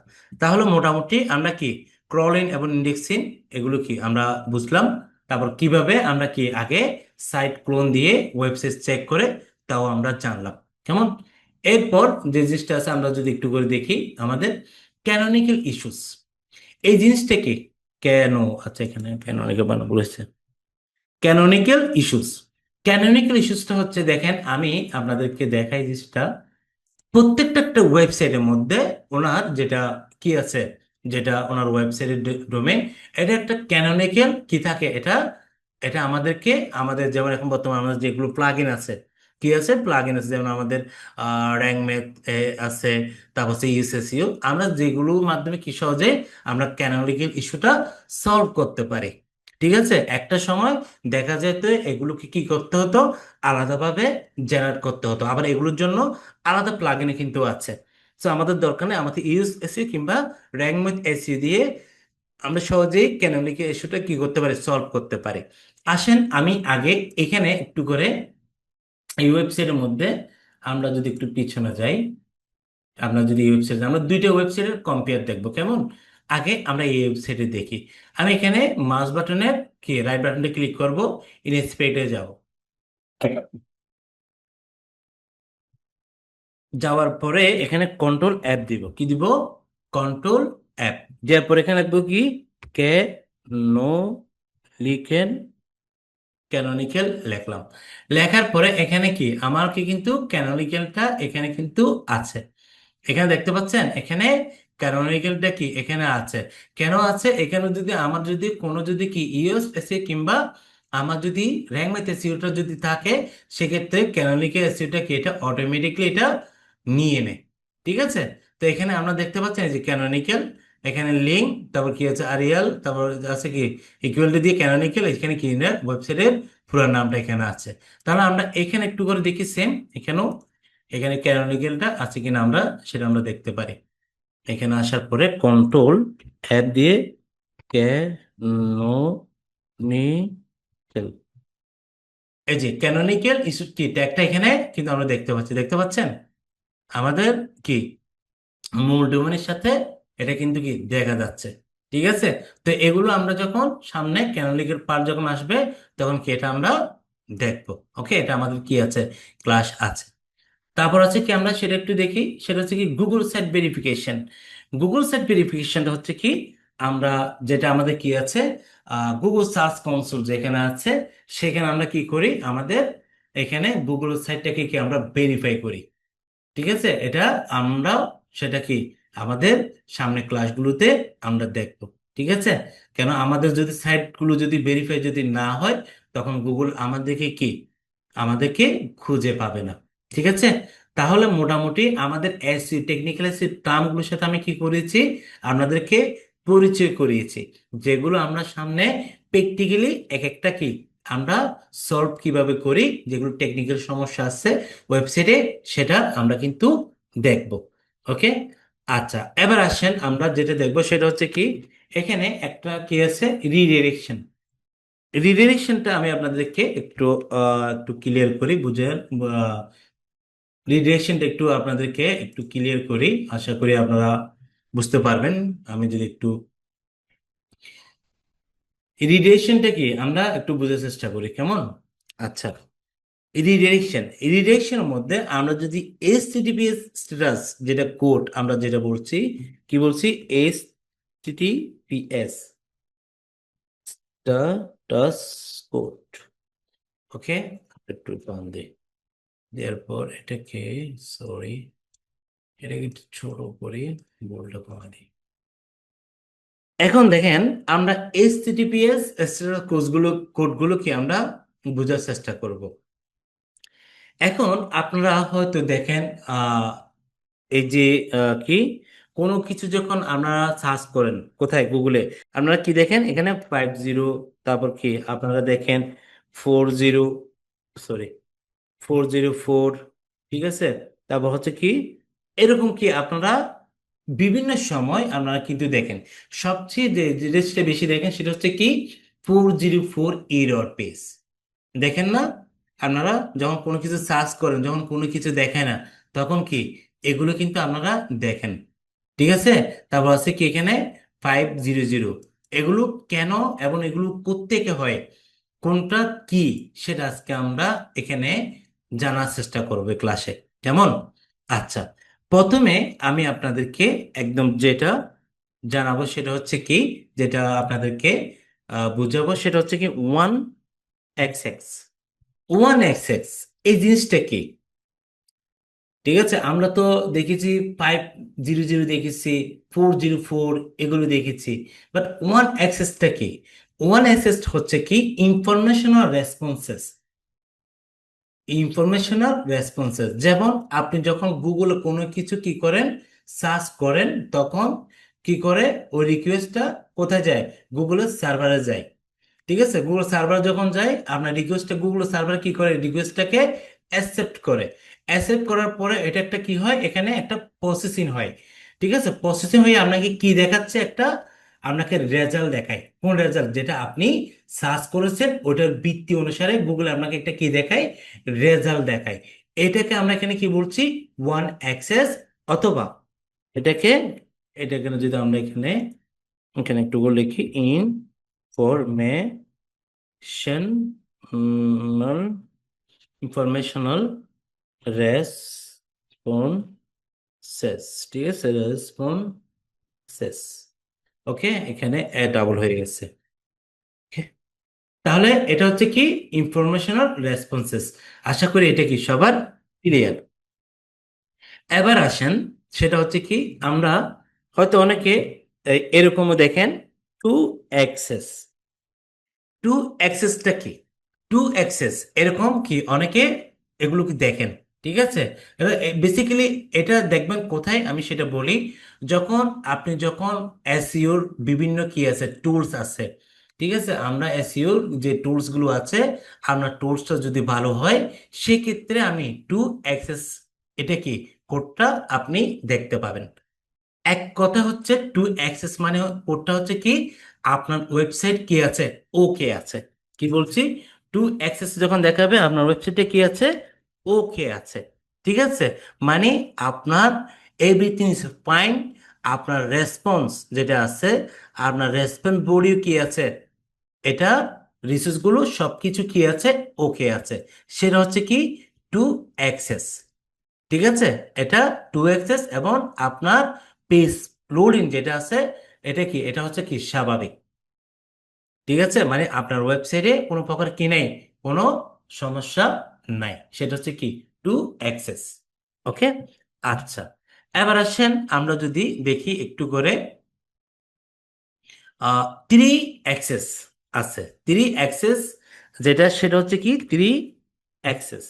তাহলে মোটামুটি আমরা কি ক্রলিং এবং ইন্ডেক্সিং এগুলো কি আমরা বুঝলাম। তারপর কিভাবে আমরা কি আগে সাইট ক্লোন দিয়ে ওয়েবসাইট চেক করে তাও আমরা জানলাম। কেমন? এরপর যে জিনিসটা আছে আমরা যদি একটু করে দেখি আমাদের ক্যানোনিক্যাল ইস্যুস, এই জিনিসটা কি কেন, আচ্ছা এখানে ক্যানোনিক্যাল বানানো বলেছে, ক্যানোনিক্যাল ইস্যুস। ক্যানোনিক্যাল ইস্যুসটা হচ্ছে দেখেন আমি আপনাদেরকে দেখাই জিনিসটা, প্রত্যেকটা একটা ওয়েবসাইটের মধ্যে ওনার যেটা কি আছে, যেটা ওনার ওয়েবসাইটের ডোমেইন, এটা একটা ক্যানোনিক্যাল কি থাকে, এটা এটা আমাদেরকে আমাদের যেমন এখন বর্তমানে আমাদের যেগুলো প্লাগইন আছে কি আছে, প্লাগইন আছে, যেমন আমাদের র্যাঙ্ক ম্যাথ আছে, তারপর হচ্ছে ইউএসএসইও, আমরা যেগুলোর মাধ্যমে কি সহজে আমরা ক্যানোনিক্যাল ইস্যুটা সলভ করতে পারি। ঠিক আছে, একটা সময় দেখা যেত এগুলোকে কি করতে হতো, আলাদাভাবে জেনারেট করতে হতো, আবার এগুলোর জন্য আলাদা প্লাগইন কিন্তু আছে। তো আমাদের দরকার নেই, আমাদের ইউএসএসইও কিংবা র্যাঙ্ক ম্যাথ এসইও দিয়ে আমরা সহজেই ক্যানোনিক্যাল ইস্যুটা কি করতে পারি, সলভ করতে পারি। আসেন আমি আগে এখানে একটু করে এই ওয়েবসাইটের মধ্যে আমরা যদি একটু পিছনে যাই, আমরা যদি এই ওয়েবসাইটে, আমরা দুইটা ওয়েবসাইটের কম্পেয়ার দেখবো কেমন। আগে আমরা এই ওয়েবসাইটে দেখি। আমি এখানে মাউস বাটনের কি রাইট বাটনটা ক্লিক করব, ইনস্পেক্টে যাব, যাওয়ার পরে এখানে কন্ট্রোল অ্যাপ দিব, কি দিব, কন্ট্রোল অ্যাপ। দেওয়ার পরে এখানে লিখবো কি, কে নো লিখেন ক্যানোনিক্যাল লিখলাম। লেখার পরে এখানে কি আমার কি কিন্তু ক্যানোনিক্যালটা এখানে কিন্তু আছে, এখানে দেখতে পাচ্ছেন, এখানে ক্যানোনিক্যালটা কি এখানে আছে। কেন আছে এখানে, যদি আমার যদি কোনো যদি কি ইউএস এসি কিংবা আমার যদি র্যাঙ্ক ম্যাথ এসইওটা যদি থাকে, সেক্ষেত্রে ক্যানোনিক্যাল এসইওটা কি এটা অটোমেটিকলি এটা নিয়ে নেয়। ঠিক আছে, তো এখানে আমরা দেখতে পাচ্ছেন এই যে ক্যানোনিক্যাল, এখানে লিঙ্ক, তারপর কি আছে আরিয়াল, তারপর আছে কি ইকুয়াল টু দিয়ে ক্যানোনিক্যাল, এখানে কি ওয়েবসাইটের পুরো নামটা এখানে আছে। তাহলে আমরা এখানে একটু করে দেখি সেম এখানেও, এখানে ক্যানোনিক্যালটা আছে কিনা আমরা সেটা আমরা দেখতে পারি। এখানে আসার পরে কন্ট্রোল ট্যাব দিয়ে ক্যানোনিক্যাল, এই যে ক্যানোনিক্যাল ইস্যু কি ট্যাগটা এখানে কিন্তু আমরা দেখতে পাচ্ছি, দেখতে পাচ্ছেন আমাদের কি মূল ডোমেনের সাথে এটা কিন্তু কি দেখা যাচ্ছে। ঠিক আছে, তো এগুলো আমরা যখন সামনে ক্যানোনিক্যাল পার্ট যখন আসবে, তখন কি এটা আমরা দেখবো। ওকে, এটা আমাদের কি আছে, ক্লাস আছে। তারপর আছে কি আমরা সেটা একটু দেখি, সেটা হচ্ছে কি Google site verification. Google site ভেরিফিকেশনটা হচ্ছে কি, আমরা যেটা আমাদের কি আছে, গুগল সার্চ কনসোল যেখানে আছে, সেখানে আমরা কি করি, আমাদের এখানে গুগল সাইটটাকে কি আমরা ভেরিফাই করি। ঠিক আছে, এটা আমরা সেটা কি আমাদের সামনে ক্লাসগুলোতে আমরা দেখব। ঠিক আছে, কেন আমাদের যদি সাইটগুলো যদি ভেরিফাই যদি না হয়, তখন গুগল আমাদেরকে কি আমাদেরকে খুঁজে পাবে না। ঠিক আছে, তাহলে মোটামুটি আমাদের এসি টেকনিক্যাল এসি টার্মগুলোর সাথে আমি কি করেছি, আপনাদেরকে পরিচয় করিয়েছি, যেগুলো আমরা সামনে প্র্যাকটিক্যালি এক একটা কি আমরা সলভ কিভাবে করি, যেগুলো টেকনিক্যাল সমস্যা আছে ওয়েবসাইটে, সেটা আমরা কিন্তু দেখব। ওকে, আচ্ছা এবার আসেন আমরা যেটা দেখব সেটা হচ্ছে কি, এখানে একটা কি আছে, রিডিরেকশন। রিডিরেকশনটা আমি আপনাদেরকে একটু একটু ক্লিয়ার করি, বুঝে রিডিরেকশনটা একটু আপনাদেরকে একটু ক্লিয়ার করি, আশা করি আপনারা বুঝতে পারবেন। আমি যদি একটু রিডিরেকশনটা কি আমরা একটু বোঝার চেষ্টা করি কেমন। আচ্ছা, রিডিরেকশনের মধ্যে আমরা যদি এইচটিটিপিএস স্ট্যাটাস যেটা কোড আমরা যেটা বলছি, কি বলছি, এইচটিটিপিএস স্ট্যাটাস কোড। ওকে, একটু বাম দিই, দেওয়ার পর এটাকে, সরি, এটাকে একটু ছোট করি, বোল্ডটা কমা দিই। এখন দেখেন আমরা এইচটিটিপিএস স্ট্যাটাস কোডগুলো কি আমরা বোঝার চেষ্টা করব। এখন আপনারা হয়তো দেখেন এই যে কি কোনো কিছু যখন আপনারা সার্চ করেন কোথায়, গুগলে, আপনারা কি দেখেন এখানে 50, তারপর কি আপনারা দেখেন 40, সরি 404, ঠিক আছে, তারপর হচ্ছে কি এরকম কি আপনারা বিভিন্ন সময় আপনারা কিন্তু দেখেন, সবচেয়ে যে জিনিসটা বেশি দেখেন সেটা হচ্ছে কি 404 এরর পেজ, দেখেন না আপনারা, যখন কোনো কিছু সার্চ করেন, যখন কোনো কিছু দেখেন না, তখন কি এগুলো কিন্তু আপনারা দেখেন। ঠিক আছে, তারপর আছে কি এখানে 500, এগুলো কেন এবং এগুলো কোত্থেকে হয়, কোনটা কি, সেটা আজকে আমরা এখানে জানার চেষ্টা করব ক্লাসে, কেমন। আচ্ছা, প্রথমে আমি আপনাদেরকে একদম যেটা জানাবো সেটা হচ্ছে কি, যেটা আপনাদেরকে বুঝাবো সেটা হচ্ছে কি 1xx। 1xx এই জিনিসটা কি, ঠিক আছে, আমরা তো দেখেছি 500 দেখেছি, 404 এগুলো দেখেছি, বাট 1xx কি, 1xx হচ্ছে কি ইনফরমেশনাল রেসপন্সেস। ইনফরমেশনাল রেসপন্সেস, যেমন আপনি যখন গুগলে কোনো কিছু কি করেন, সার্চ করেন, তখন কি করে ওই রিকোয়েস্টটা কোথায় যায়, গুগলের সার্ভারে যায়। ঠিক আছে, গুগল সার্ভার যখন যায়, আপনার রিকোয়েস্টটা গুগল সার্ভার কি করে, রিকোয়েস্টটাকে অ্যাকসেপ্ট করে। অ্যাকসেপ্ট করার পরে এটা একটা কি হয়, এখানে একটা প্রসেসিং হয়। ঠিক আছে, প্রসেসিং হয়ে আপনাকে কি দেখাচ্ছে, একটা আপনাকে রেজাল্ট দেখায়। কোন রেজাল্ট, যেটা আপনি সার্চ করেছেন ওটার ভিত্তি অনুসারে গুগল আপনাকে একটা কি দেখায়, রেজাল্ট দেখায়। এটাকে আমরা এখানে কি বলছি, ওয়ান অ্যাক্সেস, অথবা এটাকে, এটাকে যদি আমরা এখানে এখানে একটু করে লিখি, ইনফরমেশনাল ইনফরমেশনাল রেসপন্সেস। ঠিক আছে, রেসপন্সেস। ওকে, এখানে এ ডাবল হয়ে গেছে। Okay? তাহলে এটা হচ্ছে কি, ইনফরমেশনাল রেসপন্সেস। আশা করি এটা কি সবার ক্লিয়ার। এবার আসেন, সেটা হচ্ছে কি, আমরা হয়তো অনেকে এরকমও দেখেন, টু অ্যাক্সেস। টু অ্যাক্সেসটা কি, টু অ্যাক্সেস এরকম কি অনেকে এগুলো কি দেখেন। ঠিক আছে, বেসিক্যালি এটা দেখবেন কোথায়, আমি সেটা বলি। যখন এসইওর বিভিন্ন কি আছে, টুলস আছে। ঠিক আছে, আমরা এসইওর যে টুলস গুলো আছে, আপনার টুলসটা যদি ভালো হয়, সেক্ষেত্রে আমি টু অ্যাক্সেস, এটা কি কোডটা আপনি দেখতে পাবেন। এক কথা হচ্ছে টু অ্যাক্সেস মানে কোডটা হচ্ছে কি, আপনার ওয়েবসাইট কি আছে, ওকে আছে। কি বলছি, টু অ্যাক্সেস যখন দেখাবে আপনার ওয়েবসাইটে কি আছে, ওকে আছে। ঠিক আছে, মানে আপনার এভরিথিং ইজ ফাইন। আপনার রেসপন্স যেটা আছে, আপনার রেসপন্স বডিও কি আছে, এটা রিসোর্স গুলো সবকিছু কি আছে, ওকে আছে। সেটা হচ্ছে কি, টু অ্যাক্সেস। ঠিক আছে, এটা টু অ্যাক্সেস, এবং আপনার পেজ লোডিং যেটা আছে, এটা কি, এটা হচ্ছে কি স্বাভাবিক। ঠিক আছে, মানে আপনার ওয়েবসাইটে কোনো প্রকার কি নাই, কোনো সমস্যা নাই। সেটা হচ্ছে কি, টু অ্যাক্সেস। ওকে, আচ্ছা। এবার আসেন আমরা যদি দেখি একটু করে, থ্রি অ্যাক্সেস আছে। থ্রি অ্যাক্সেস যেটা, সেটা হচ্ছে কি, থ্রি অ্যাক্সেস।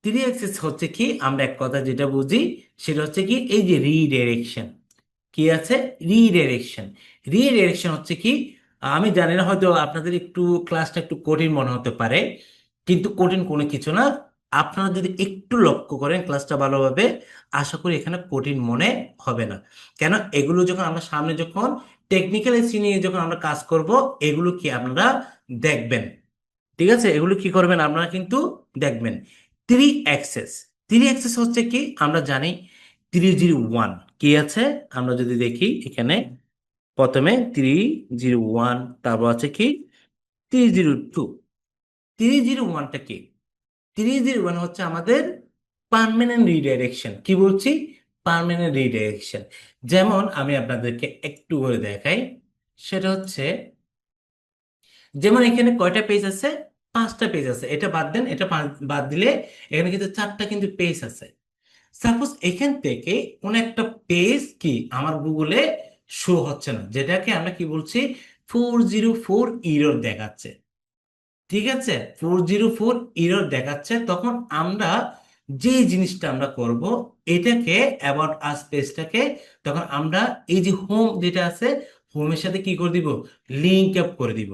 থ্রি অ্যাক্সেস হচ্ছে কি, আমরা এক কথা যেটা বুঝি, সেটা হচ্ছে কি, এই যে রিডাইরেকশন। কি আছে, রিডাইরেকশন। রিডাইরেকশন হচ্ছে কি, আমি জানি না, হয়তো আপনাদের একটু ক্লাসটা একটু কঠিন মনে হতে পারে, কিন্তু কঠিন কোনো কিছু না। আপনারা যদি একটু লক্ষ্য করেন ক্লাসটা ভালোভাবে, আশা করি এখানে কঠিন মনে হবে না। কেন, এগুলো যখন আমরা সামনে যখন টেকনিক্যাল এসি নিয়ে যখন আমরা কাজ করব, এগুলো কি আপনারা দেখবেন। ঠিক আছে, এগুলো কি করবেন আপনারা কিন্তু দেখবেন। থ্রি অ্যাক্সেস, থ্রি অ্যাক্সেস হচ্ছে কি, আমরা জানি 301 কি আছে। আমরা যদি দেখি এখানে, প্রথমে 301, তারপর আছে কি 302। 301টা কি, 301 হচ্ছে আমাদের পার্মানেন্ট রিডাইরেকশন। কি বলছি, পার্মানেন্ট রিডাইরেকশন। যেমন আমি আপনাদেরকে একটু করে দেখাই, সেটা হচ্ছে, যেমন এখানে কয়টা পেজ আছে, পাঁচটা পেজ আছে। এটা বাদ দেন, এটা বাদ দিলে এখানে কিন্তু চারটা কিন্তু পেজ আছে। সাপোজ এখান থেকে কোন একটা পেজ কি আমার গুগলে শো হচ্ছে না, যেটাকে আমরা কি বলছি, 404 ইরর দেখাচ্ছে। ঠিক আছে, 404 ইরর দেখাচ্ছে, তখন আমরা যে জিনিসটা আমরা করব, এটাকে অ্যাবাউট আস পেজটাকে, তখন আমরা এই যে হোম যেটা আছে, হোমের সাথে কি করে দিব, লিঙ্ক আপ করে দিব।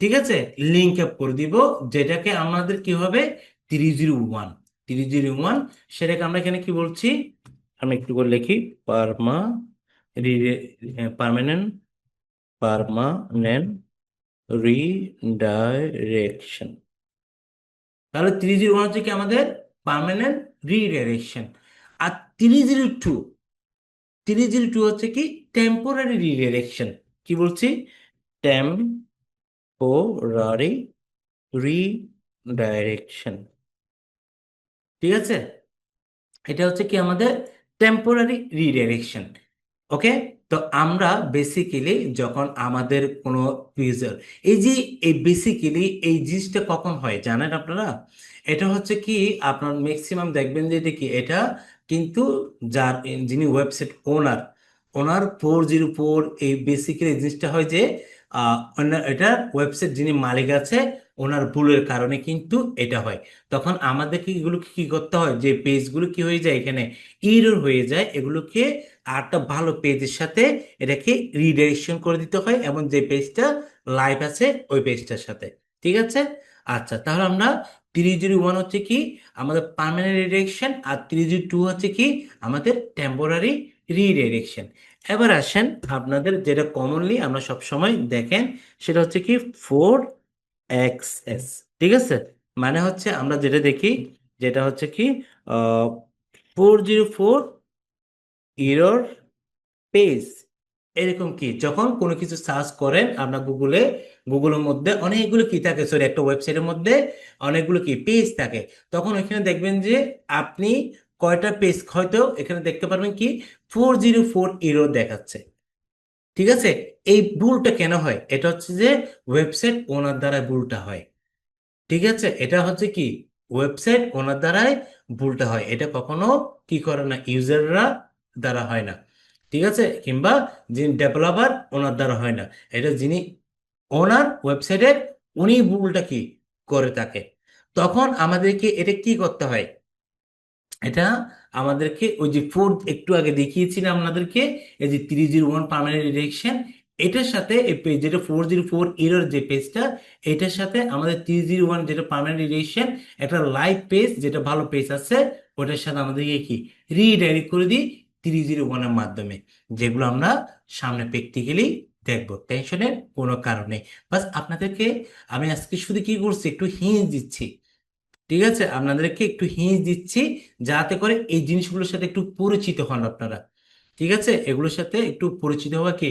ঠিক আছে, লিঙ্ক আপ করে দিব, যেটাকে আমাদের কি হবে, 301। 301, সেটাকে আমরা এখানে কি বলছি, আমি একটু করে লিখি, পারমা পার্মানেন্ট পার্মানেন্ট রিডাইরেকশন। তাহলে 301 হচ্ছে কি আমাদের পার্মানেন্ট রিডাইরেকশন। আর 302, 302 হচ্ছে কি টেম্পোরারি রিডাইরেকশন। কি বলছি, টেম্পোরারি রিডাইরেকশন। ঠিক আছে, এটা হচ্ছে কি আমাদের টেম্পোরারি রিডাইরেকশন। ওকে, তো আমরা বেসিক্যালি যখন আমাদের কোনো ইউজার, এই যে এই বেসিক্যালি এই জিনিসটা কখন হয় জানেন আপনারা, এটা হচ্ছে কি, আপনার ম্যাক্সিমাম দেখবেন যে এটা কি, এটা কিন্তু যার, যিনি ওয়েবসাইট ওনার, ওনার 404, এই বেসিক্যালি জিনিসটা হয় যে, এটা ওয়েবসাইট যিনি মালিক আছে, ওনার ভুলের কারণে কিন্তু এটা হয়। তখন আমাদেরকে এগুলোকে কি করতে হয়, যে পেজগুলো কি হয়ে যায় এখানে ইরর হয়ে যায়, এগুলোকে আরেকটা ভালো পেজের সাথে এটাকে রিডাইরেকশন করে দিতে হয়, এবং যে পেজটা লাইভ আছে ওই পেজটার সাথে। ঠিক আছে। আচ্ছা, তাহলে আমরা 301 হচ্ছে কি আমাদের পার্মানেন্ট রিডাইরেকশন, আর 302 হচ্ছে কি আমাদের টেম্পোরারি রিডাইরেকশন। এবার আসেন আপনাদের যেটা কমনলি আমরা সব সময় দেখেন, সেটা হচ্ছে কি 4XS। ঠিক আছে, মানে হচ্ছে আমরা যেটা দেখি, যেটা হচ্ছে কি 404 ইরর পেজ। এরকম কি যখন কোনো কিছু সার্চ করেন আপনার গুগলে, গুগলের মধ্যে অনেকগুলো কি থাকে, সরি একটা ওয়েবসাইটের মধ্যে অনেকগুলো কি পেজ থাকে, তখন ওইখানে দেখবেন যে আপনি কয়টা পেজ হয়তো এখানে দেখতে পারবেন কি 404 ইরর দেখাচ্ছে। ঠিক আছে। এই ভুলটা কেন হয়? এটা হচ্ছে যে ওয়েবসাইট ওনার দ্বারা ভুলটা হয়। ঠিক আছে, এটা হচ্ছে কি ওয়েবসাইট ওনার দ্বারাই ভুলটা হয়, এটা কখনো কি করে না ইউজাররা দ্বারা হয় না। ঠিক আছে, কিংবা যিনি ডেভেলপার ওনার দ্বারা হয় না, এটা যিনি ওনার ওয়েবসাইটের উনি ভুলটা কি করে থাকে। তখন আমাদেরকে এটা কি করতে হয়, এটা আমাদেরকে ওই যে ফোর একটু আগে দেখিয়েছিলাম আপনাদেরকে, এই যে 301 পার্মানেন্ট ডিরেকশন, এটার সাথে এই পেজ যেটা 404 এরর যে পেজটা, এটার সাথে আমাদের 301 যেটা পার্মানেন্ট ডিরেকশন একটা লাইভ পেজ যেটা ভালো পেজ আছে, ওটার সাথে আমাদেরকে কি রিডাইরেক্ট করে দিই 301 এর মাধ্যমে, যেগুলো আমরা সামনে প্র্যাকটিক্যালি দেখবো। টেনশনের কোনো কারণে, বাস আপনাদেরকে আমি আজকে শুধু কি করছি একটু হিন্ট দিচ্ছি। ঠিক আছে, আপনাদেরকে একটু হিন্ট দিচ্ছি যাতে করে এই জিনিসগুলোর সাথে একটু পরিচিত হন আপনারা। ঠিক আছে, এগুলোর সাথে একটু পরিচিত হওয়া কি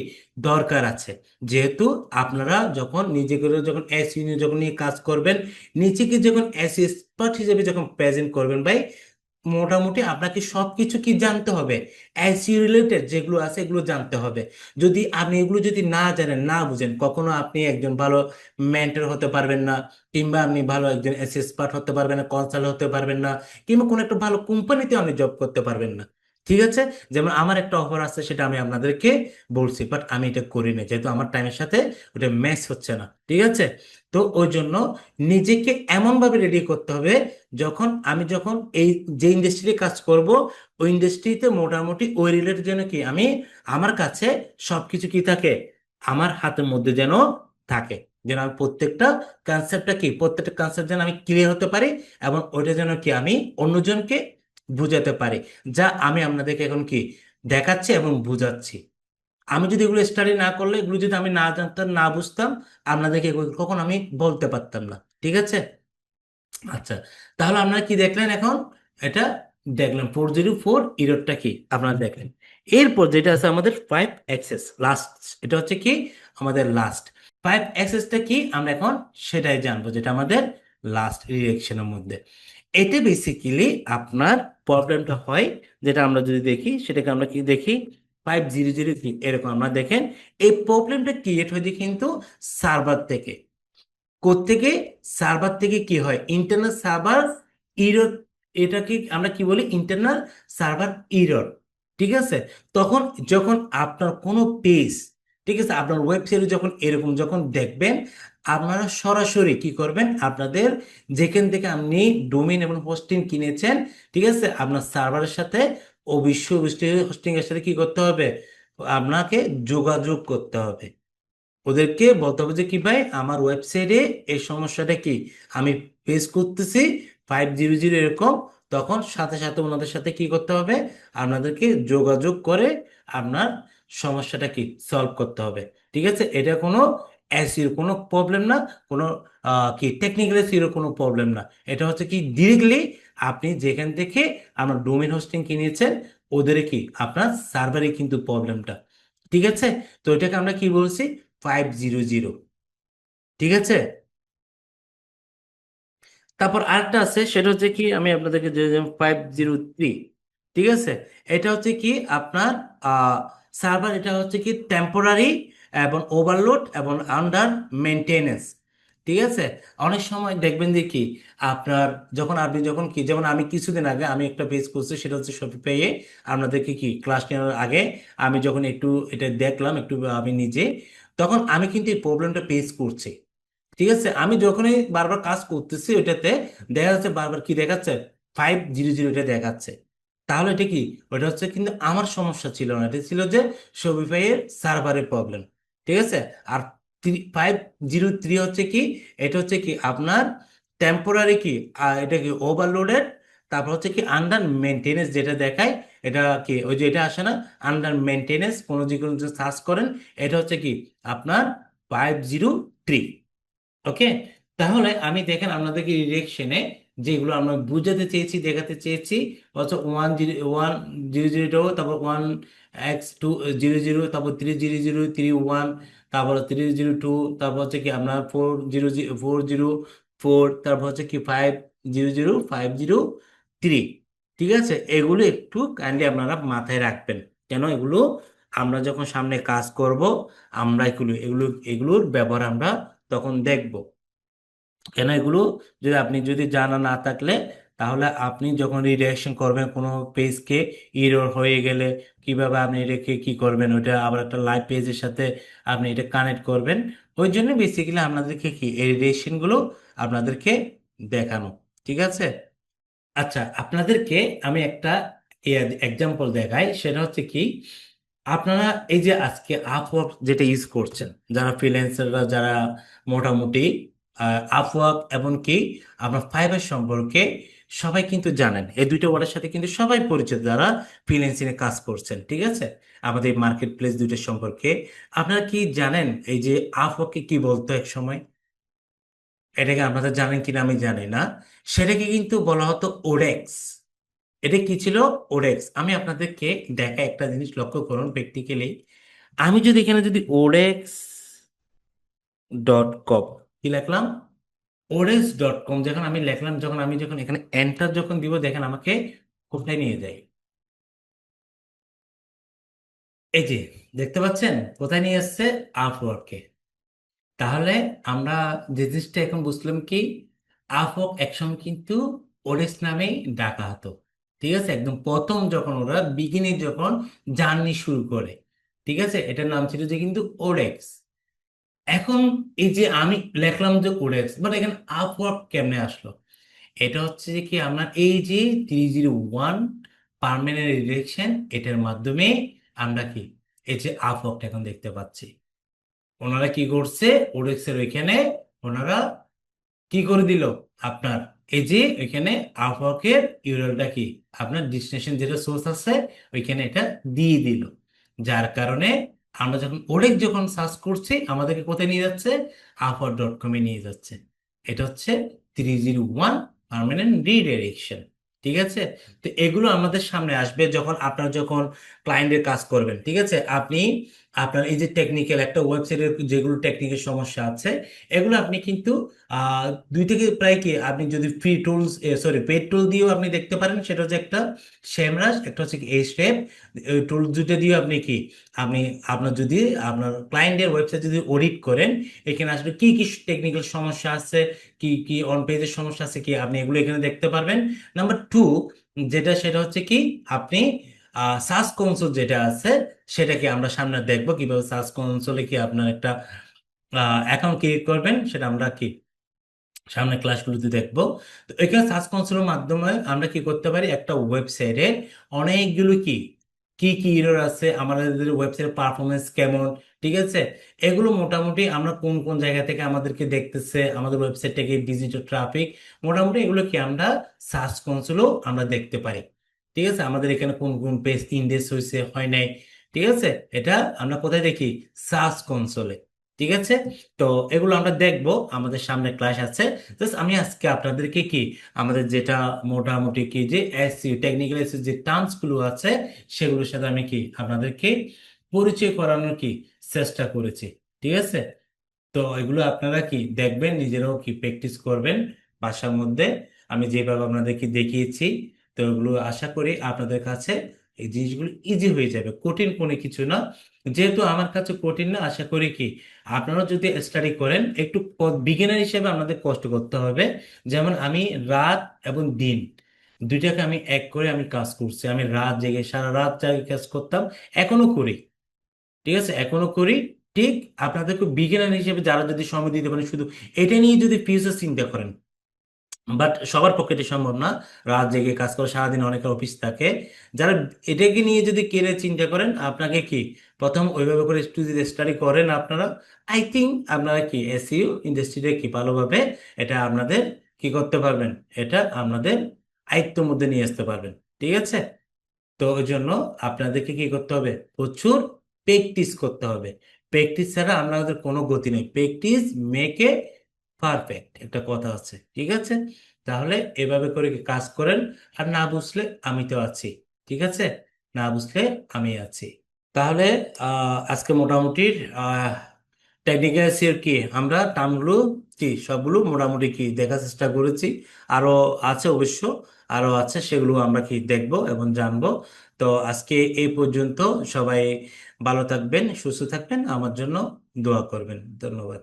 দরকার আছে, যেহেতু আপনারা যখন নিজে করে যখন এসইও নিয়ে যখন নিয়ে কাজ করবেন, নিজেকে যখন এসইও এক্সপার্ট হিসেবে যখন প্রেজেন্ট করবেন ভাই, মোটামুটি আপনাকে সবকিছু কি জানতে হবে, এসইও রিলেটেড যেগুলো আছে এগুলো জানতে হবে। যদি আপনি এগুলো যদি না জানেন না বুঝেন, কখনো আপনি একজন ভালো মেন্টর হতে পারবেন না, কিংবা আপনি ভালো একজন এক্সপার্ট হতে পারবেন না, কনসাল্ট হতে পারবেন না, কিংবা কোনো একটা ভালো কোম্পানিতে আপনি জব করতে পারবেন না। ঠিক আছে, যেমন আমার একটা অফার আছে সেটা আমি আপনাদেরকে বলছি, বাট আমি এটা করি না যেহেতু আমার টাইমের সাথে ওটা ম্যাচ হচ্ছে না। ঠিক আছে, তো ওই জন্য নিজেকে এমনভাবে রেডি করতে হবে, যখন এই যে ইন্ডাস্ট্রিতে কাজ করব, ওই ইন্ডাস্ট্রিতে মোটামুটি ওই রিলেটেড যেন কি আমি আমার কাছে সবকিছু কি থাকে, আমার হাতের মধ্যে যেন থাকে, যেন আমি প্রত্যেকটা কনসেপ্ট যেন আমি ক্লিয়ার হতে পারি, এবং ওইটা যেন কি আমি অন্যজনকে বুঝাতে পারি, যা আমি আপনাদেরকে এখন কি দেখাচ্ছি এবং বুঝাচ্ছি। আমি যদি এগুলো স্টাডি না করলে, এগুলো যদি আমি না জানতাম না বুঝতাম, আপনাদেরকে এগুলো কখন আমি বলতে পারতাম না। ঠিক আছে। আচ্ছা, তাহলে আপনারা কি দেখলেন এখন, এটা দেখলেন 404 ইরোডটা কি আপনারা দেখলেন। এরপর যেটা আছে আমাদের 5 অ্যাক্সেস লাস্ট, এটা হচ্ছে কি আমাদের লাস্ট 5 অ্যাক্সেসটা কি আমরা এখন সেটাই জানবো, যেটা আমাদের লাস্ট রিয়েকশনের মধ্যে। এতে বেসিক্যালি আপনার প্রবলেমটা হয়, যেটা আমরা যদি দেখি সেটাকে আমরা কি দেখি 5003 এরকম আমরা দেখেন, এই প্রবলেমটা ক্রিয়েট হয়েছে কিন্তু সার্ভার থেকে। কোত্থেকে? সার্ভার থেকে কি হয়, ইন্টারনাল সার্ভার ইরর, এটাকে আমরা কি বলি ইন্টারনাল সার্ভার ইরর। ঠিক আছে, তখন যখন আপনার কোনো পেজ, ঠিক আছে আপনার ওয়েবসাইটে যখন এরকম যখন দেখবেন, আপনারা সরাসরি কি করবেন, আপনাদের যেখান থেকে আপনি ডোমেইন এবং হোস্টিং কিনেছেন, ঠিক আছে আপনার সার্ভারের সাথে অবশ্যই হোস্টিং এর সাথে কি করতে হবে, আপনাকে যোগাযোগ করতে হবে। ওদেরকে বলতে হবে যে কি ভাই আমার ওয়েবসাইটে এই সমস্যাটা কি আমি ফেস করতেছি 500 এরকম, তখন সাথে সাথে ওনাদের সাথে কি করতে হবে, আপনাদেরকে যোগাযোগ করে আপনার সমস্যাটা কি সলভ করতে হবে। ঠিক আছে, এটা কোনো এসির কোনো প্রবলেম না, কোনো কি টেকনিক্যাল এসির কোনো প্রবলেম না, এটা হচ্ছে কি ডিরেক্টলি আপনি যেখান থেকে আপনার ডোমেইন হোস্টিং কিনেছেন ওদের কি আপনার সার্ভারে কিন্তু প্রবলেমটা। ঠিক আছে, তো এটাকে আমরা কি বলছি 500। ঠিক আছে, তারপর আরেকটা আছে সেটা হচ্ছে কি আমি আপনাদেরকে যে 503। ঠিক আছে, এটা হচ্ছে কি আপনার সার্ভার, এটা হচ্ছে কি টেম্পোরারি এবং ওভারলোড এবং আন্ডার মেনটেনেন্স। ঠিক আছে, অনেক সময় দেখবেন যে কি আপনার আপনি যখন কি, যেমন আমি কিছুদিন আগে আমি একটা পেজ করছি, সেটা হচ্ছে শপিফাইয়ে, আপনাদেরকে কি ক্লাস নেওয়ার আগে আমি যখন একটু এটা দেখলাম একটু আমি নিজে, তখন আমি কিন্তু এই প্রবলেমটা ফেস করছি। ঠিক আছে, আমি যখনই বারবার কাজ করতেছি ওইটাতে দেখা যাচ্ছে বারবার কি দেখাচ্ছে, 500 এটা দেখাচ্ছে। তাহলে এটা কি, ওটা হচ্ছে কিন্তু আমার সমস্যা ছিল না, এটা ছিল যে শপিফাই এর সার্ভারের প্রবলেম। ঠিক আছে। আর 503 হচ্ছে কি, এটা হচ্ছে কি আপনার টেম্পোরারি কি, এটা কি ওভারলোডেড, তারপর হচ্ছে কি আন্ডার মেনটেনেন্স যেটা দেখায়, এটা কি ওই যে এটা আসে না, আন্ডার মেনটেনেন্স কোনো যে কোনো সার্চ করেন, এটা হচ্ছে কি আপনার 503। ওকে। তাহলে আমি দেখেন আপনাদেরকে ডিরেকশনে যেগুলো আমরা বুঝাতে চেয়েছি দেখাতে চেয়েছি হচ্ছে 1 0 1 0 0, তারপর 1 x 2 0 0, তারপর 3 0 0 3 1, তারপর 3 0 2, তারপর হচ্ছে কি আপনার 4 0 0 4 0 4, তারপর হচ্ছে কি 5 0 0 5 0 3। ঠিক আছে, এগুলো একটু কাইন্ডলি আপনারা মাথায় রাখবেন। কেন এগুলো আমরা যখন সামনে কাজ করব, আমরা এগুলোর ব্যবহার আমরা তখন দেখব। কেন এগুলো যদি আপনি যদি জানা না থাকলে, তাহলে আপনি যখন রিডাইরেকশন করবেন কোনো পেজকে, এরর হয়ে গেলে কিভাবে আপনি এটাকে কি করবেন, ওইটা আবার একটা লাইভ পেজের সাথে আপনি এটা কানেক্ট করবেন। ওই জন্য বেসিক্যালি আপনাদেরকে কি এই রিডাইরেকশন গুলো আপনাদেরকে দেখানো। ঠিক আছে। আচ্ছা, আপনাদেরকে আমি একটা এক্সাম্পল দেখাই, সেটা হচ্ছে কি, আপনারা এই যে আজকে আপওয়ার্ক যেটা ইউজ করছেন, যারা ফ্রিল্যান্সাররা, যারা মোটামুটি আপওয়ার্ক এবং কি আপনার ফাইবার সম্পর্কে সবাই কিন্তু জানেন, এই দুইটা ওয়ার্ডের সাথে কিন্তু সবাই পরিচিত যারা ফ্রিল্যান্সিং এ কাজ করছেন। ঠিক আছে, আমাদের মার্কেট প্লেস দুইটার সম্পর্কে আপনারা কি জানেন? এই যে আপওয়ার্ককে কি বলতো এক সময়, এটাকে আপনারা জানেন কিনা আমি জানি না। সেটাকে কিন্তু বলা হতো ওডেক্স। এটা কি ছিল? ওডেক্স। আমি আপনাদেরকে দেখা একটা জিনিস লক্ষ্য করুন প্র্যাকটিক্যালি, আমি যদি এখানে যদি odex.com কি লিখলাম, odex.com যখন আমি লিখলাম, যখন আমি যখন এখানে এন্টার যখন দিব, দেখেন আমাকে কোথায় নিয়ে যায়। এই যে দেখতে পাচ্ছেন কোথায় নিয়ে আসছে, আপওয়ার্কে। তাহলে আমরা যে জিনিসটা এখন বুঝলাম কি, আপওয়ার্ক একসময় কিন্তু ওডেক্স নামেই ডাকা হতো। ঠিক আছে, একদম প্রথম যখন ওরা বিগিনিং যখন জার্নি শুরু করে, ঠিক আছে, এটার নাম ছিল যে কিন্তু ওডেক্স। এখন এই যে আমি লিখলাম যে ওডেক্স, বাট এখানে আপওয়ার্ক কেমনে আসলো? এটা হচ্ছে যে কি আমরা এই যে 301 পার্মানেন্ট রিলেশন, এটার মাধ্যমে আমরা কি এই যে আপওয়ার্কটা এখন দেখতে পাচ্ছি। ওনারা কি করছে, ওডেক্সের ওইখানে ওনারা কি করে দিল, আপনার এই যে ওইখানে আপওয়ার্কের ইউআরএলটা কি, আপনার ডেস্টিনেশন যেটা সোর্স আছে ওইখানে এটা দিয়ে দিল। যার কারণে আমরা যখন ওডেক্স যখন সার্চ করছি, আমাদেরকে কোথায় নিয়ে যাচ্ছে, আপওয়ার্ক.com এ নিয়ে যাচ্ছে। এটা হচ্ছে 301 পার্মানেন্ট রিডাইরেকশন। ঠিক আছে। তো এগুলো আমাদের সামনে আসবে যখন আপনার যখন ক্লায়েন্টের কাজ করবেন। ঠিক আছে, আপনি আপনার এই যে টেকনিক্যাল একটা ওয়েবসাইটের যেগুলো টেকনিক্যাল সমস্যা আছে, এগুলো আপনি কিন্তু আহ দুই থেকে প্রায় কি, আপনি যদি ফ্রি টুলস, সরি পেড টুল দিয়েও আপনি দেখতে পারেন, সেটা হচ্ছে একটা সেমরাশ, একটা হচ্ছে এই স্টেপ। ওই টুল দুটো দিয়ে আপনি কি, আপনি আপনার যদি আপনার ক্লায়েন্টের ওয়েবসাইট যদি অডিট করেন, এখানে আসলে কি কি টেকনিক্যাল সমস্যা আছে, কি কি অন পেজের সমস্যা আছে কি, আপনি এগুলো এখানে দেখতে পারবেন। নাম্বার টু, যেটা সেটা হচ্ছে কি, আপনি সার্চ কনসোল যেটা আছে, সেটাকে আমরা সামনে দেখবো কিভাবে সার্চ কনসোলে কি আপনার একটা অ্যাকাউন্ট ক্রিয়েট করবেন, সেটা আমরা কি সামনে ক্লাসগুলোতে দেখবো। তো এখানে সার্চ কনসোলের মাধ্যমে আমরা কি করতে পারি, একটা ওয়েবসাইটে অনেকগুলো কি কি কি এরর আছে, আমাদের ওয়েবসাইটের পারফরমেন্স কেমন, ঠিক আছে, এগুলো মোটামুটি আমরা কোন কোন জায়গা থেকে আমাদেরকে দেখতেছে, আমাদের ওয়েবসাইট থেকে ভিজিটর ট্রাফিক, মোটামুটি এগুলো কি আমরা সার্চ কনসোলেও আমরা দেখতে পারি। ঠিক আছে, আমাদের এখানে কোন কোন পেজ ইন্ডেক্স হয়েছে হয় নাই, ঠিক আছে, এটা আমরা কোথায় দেখি, সার্চ কনসোলে। ঠিক আছে। তো এগুলো আমরা দেখবো, আমাদের সামনে ক্লাস আছে। জাস্ট আমি আজকে আপনাদেরকে কি আমাদের যেটা মোটামুটি কি যে এসইও টেকনিক্যাল এসইও যে টার্মস গুলো আছে, সেগুলোর সাথে আমি কি আপনাদেরকে পরিচয় করানোর কি চেষ্টা করেছি। ঠিক আছে। তো এগুলো আপনারা কি দেখবেন, নিজেরাও কি প্র্যাকটিস করবেন বাসার মধ্যে, আমি যেভাবে আপনাদেরকে দেখিয়েছি। তো এগুলো আশা করি আপনাদের কাছে এই জিনিসগুলো ইজি হয়ে যাবে, কঠিন কোনো কিছু না। যেহেতু আমার কাছে কঠিন না, আশা করি কি আপনারা যদি স্টাডি করেন, একটু বিগিনার হিসেবে আপনাদের কষ্ট করতে হবে। যেমন আমি রাত এবং দিন দুইটাকে আমি এক করে আমি কাজ করছি, আমি রাত জেগে সারা রাত জেগে কাজ করতাম, এখনো করি। ঠিক আছে, এখনো করি। ঠিক আপনাদেরকে বিজ্ঞানী হিসেবে যারা যদি সময় দিতে পারেন, শুধু এটা নিয়ে যদি ফিউচার চিন্তা করেন, বাট সবার পক্ষে এটা সম্ভব না। রাত জেগে কাজ করে, সারাদিন অনেকের অফিস থাকে। যারা এটাকে নিয়ে যদি কেরিয়ার চিন্তা করেন, আপনাকে কি প্রথম ওইভাবে করে যদি স্টাডি করেন আপনারা, আই থিঙ্ক আপনারা কি এসইও ইন্ডাস্ট্রিতে কি ভালোভাবে এটা আপনাদের কি করতে পারবেন, এটা আপনাদের আয়ত্তের মধ্যে নিয়ে আসতে পারবেন। ঠিক আছে? তো ওই জন্য আপনাদেরকে কি করতে হবে, প্রচুর প্র্যাকটিস করতে হবে। প্র্যাকটিস ছাড়া আপনাদের কোনো গতি নেই। প্র্যাকটিস মেকে পারফেক্ট, একটা কথা আছে। ঠিক আছে? তাহলে এভাবে করে কি কাজ করেন। আর না বুঝলে আমি তো আছি। ঠিক আছে? না বুঝলে আমি আছি। তাহলে আজকে মোটামুটি টেকনিক্যাল কি আমরা টার্মগুলো কি সবগুলো মোটামুটি কি দেখার চেষ্টা করেছি। আরো আছে অবশ্য, আরো আছে, সেগুলো আমরা কি দেখবো এবং জানবো। তো আজকে এই পর্যন্ত। সবাই ভালো থাকবেন, সুস্থ থাকবেন, আমার জন্য দোয়া করবেন। ধন্যবাদ।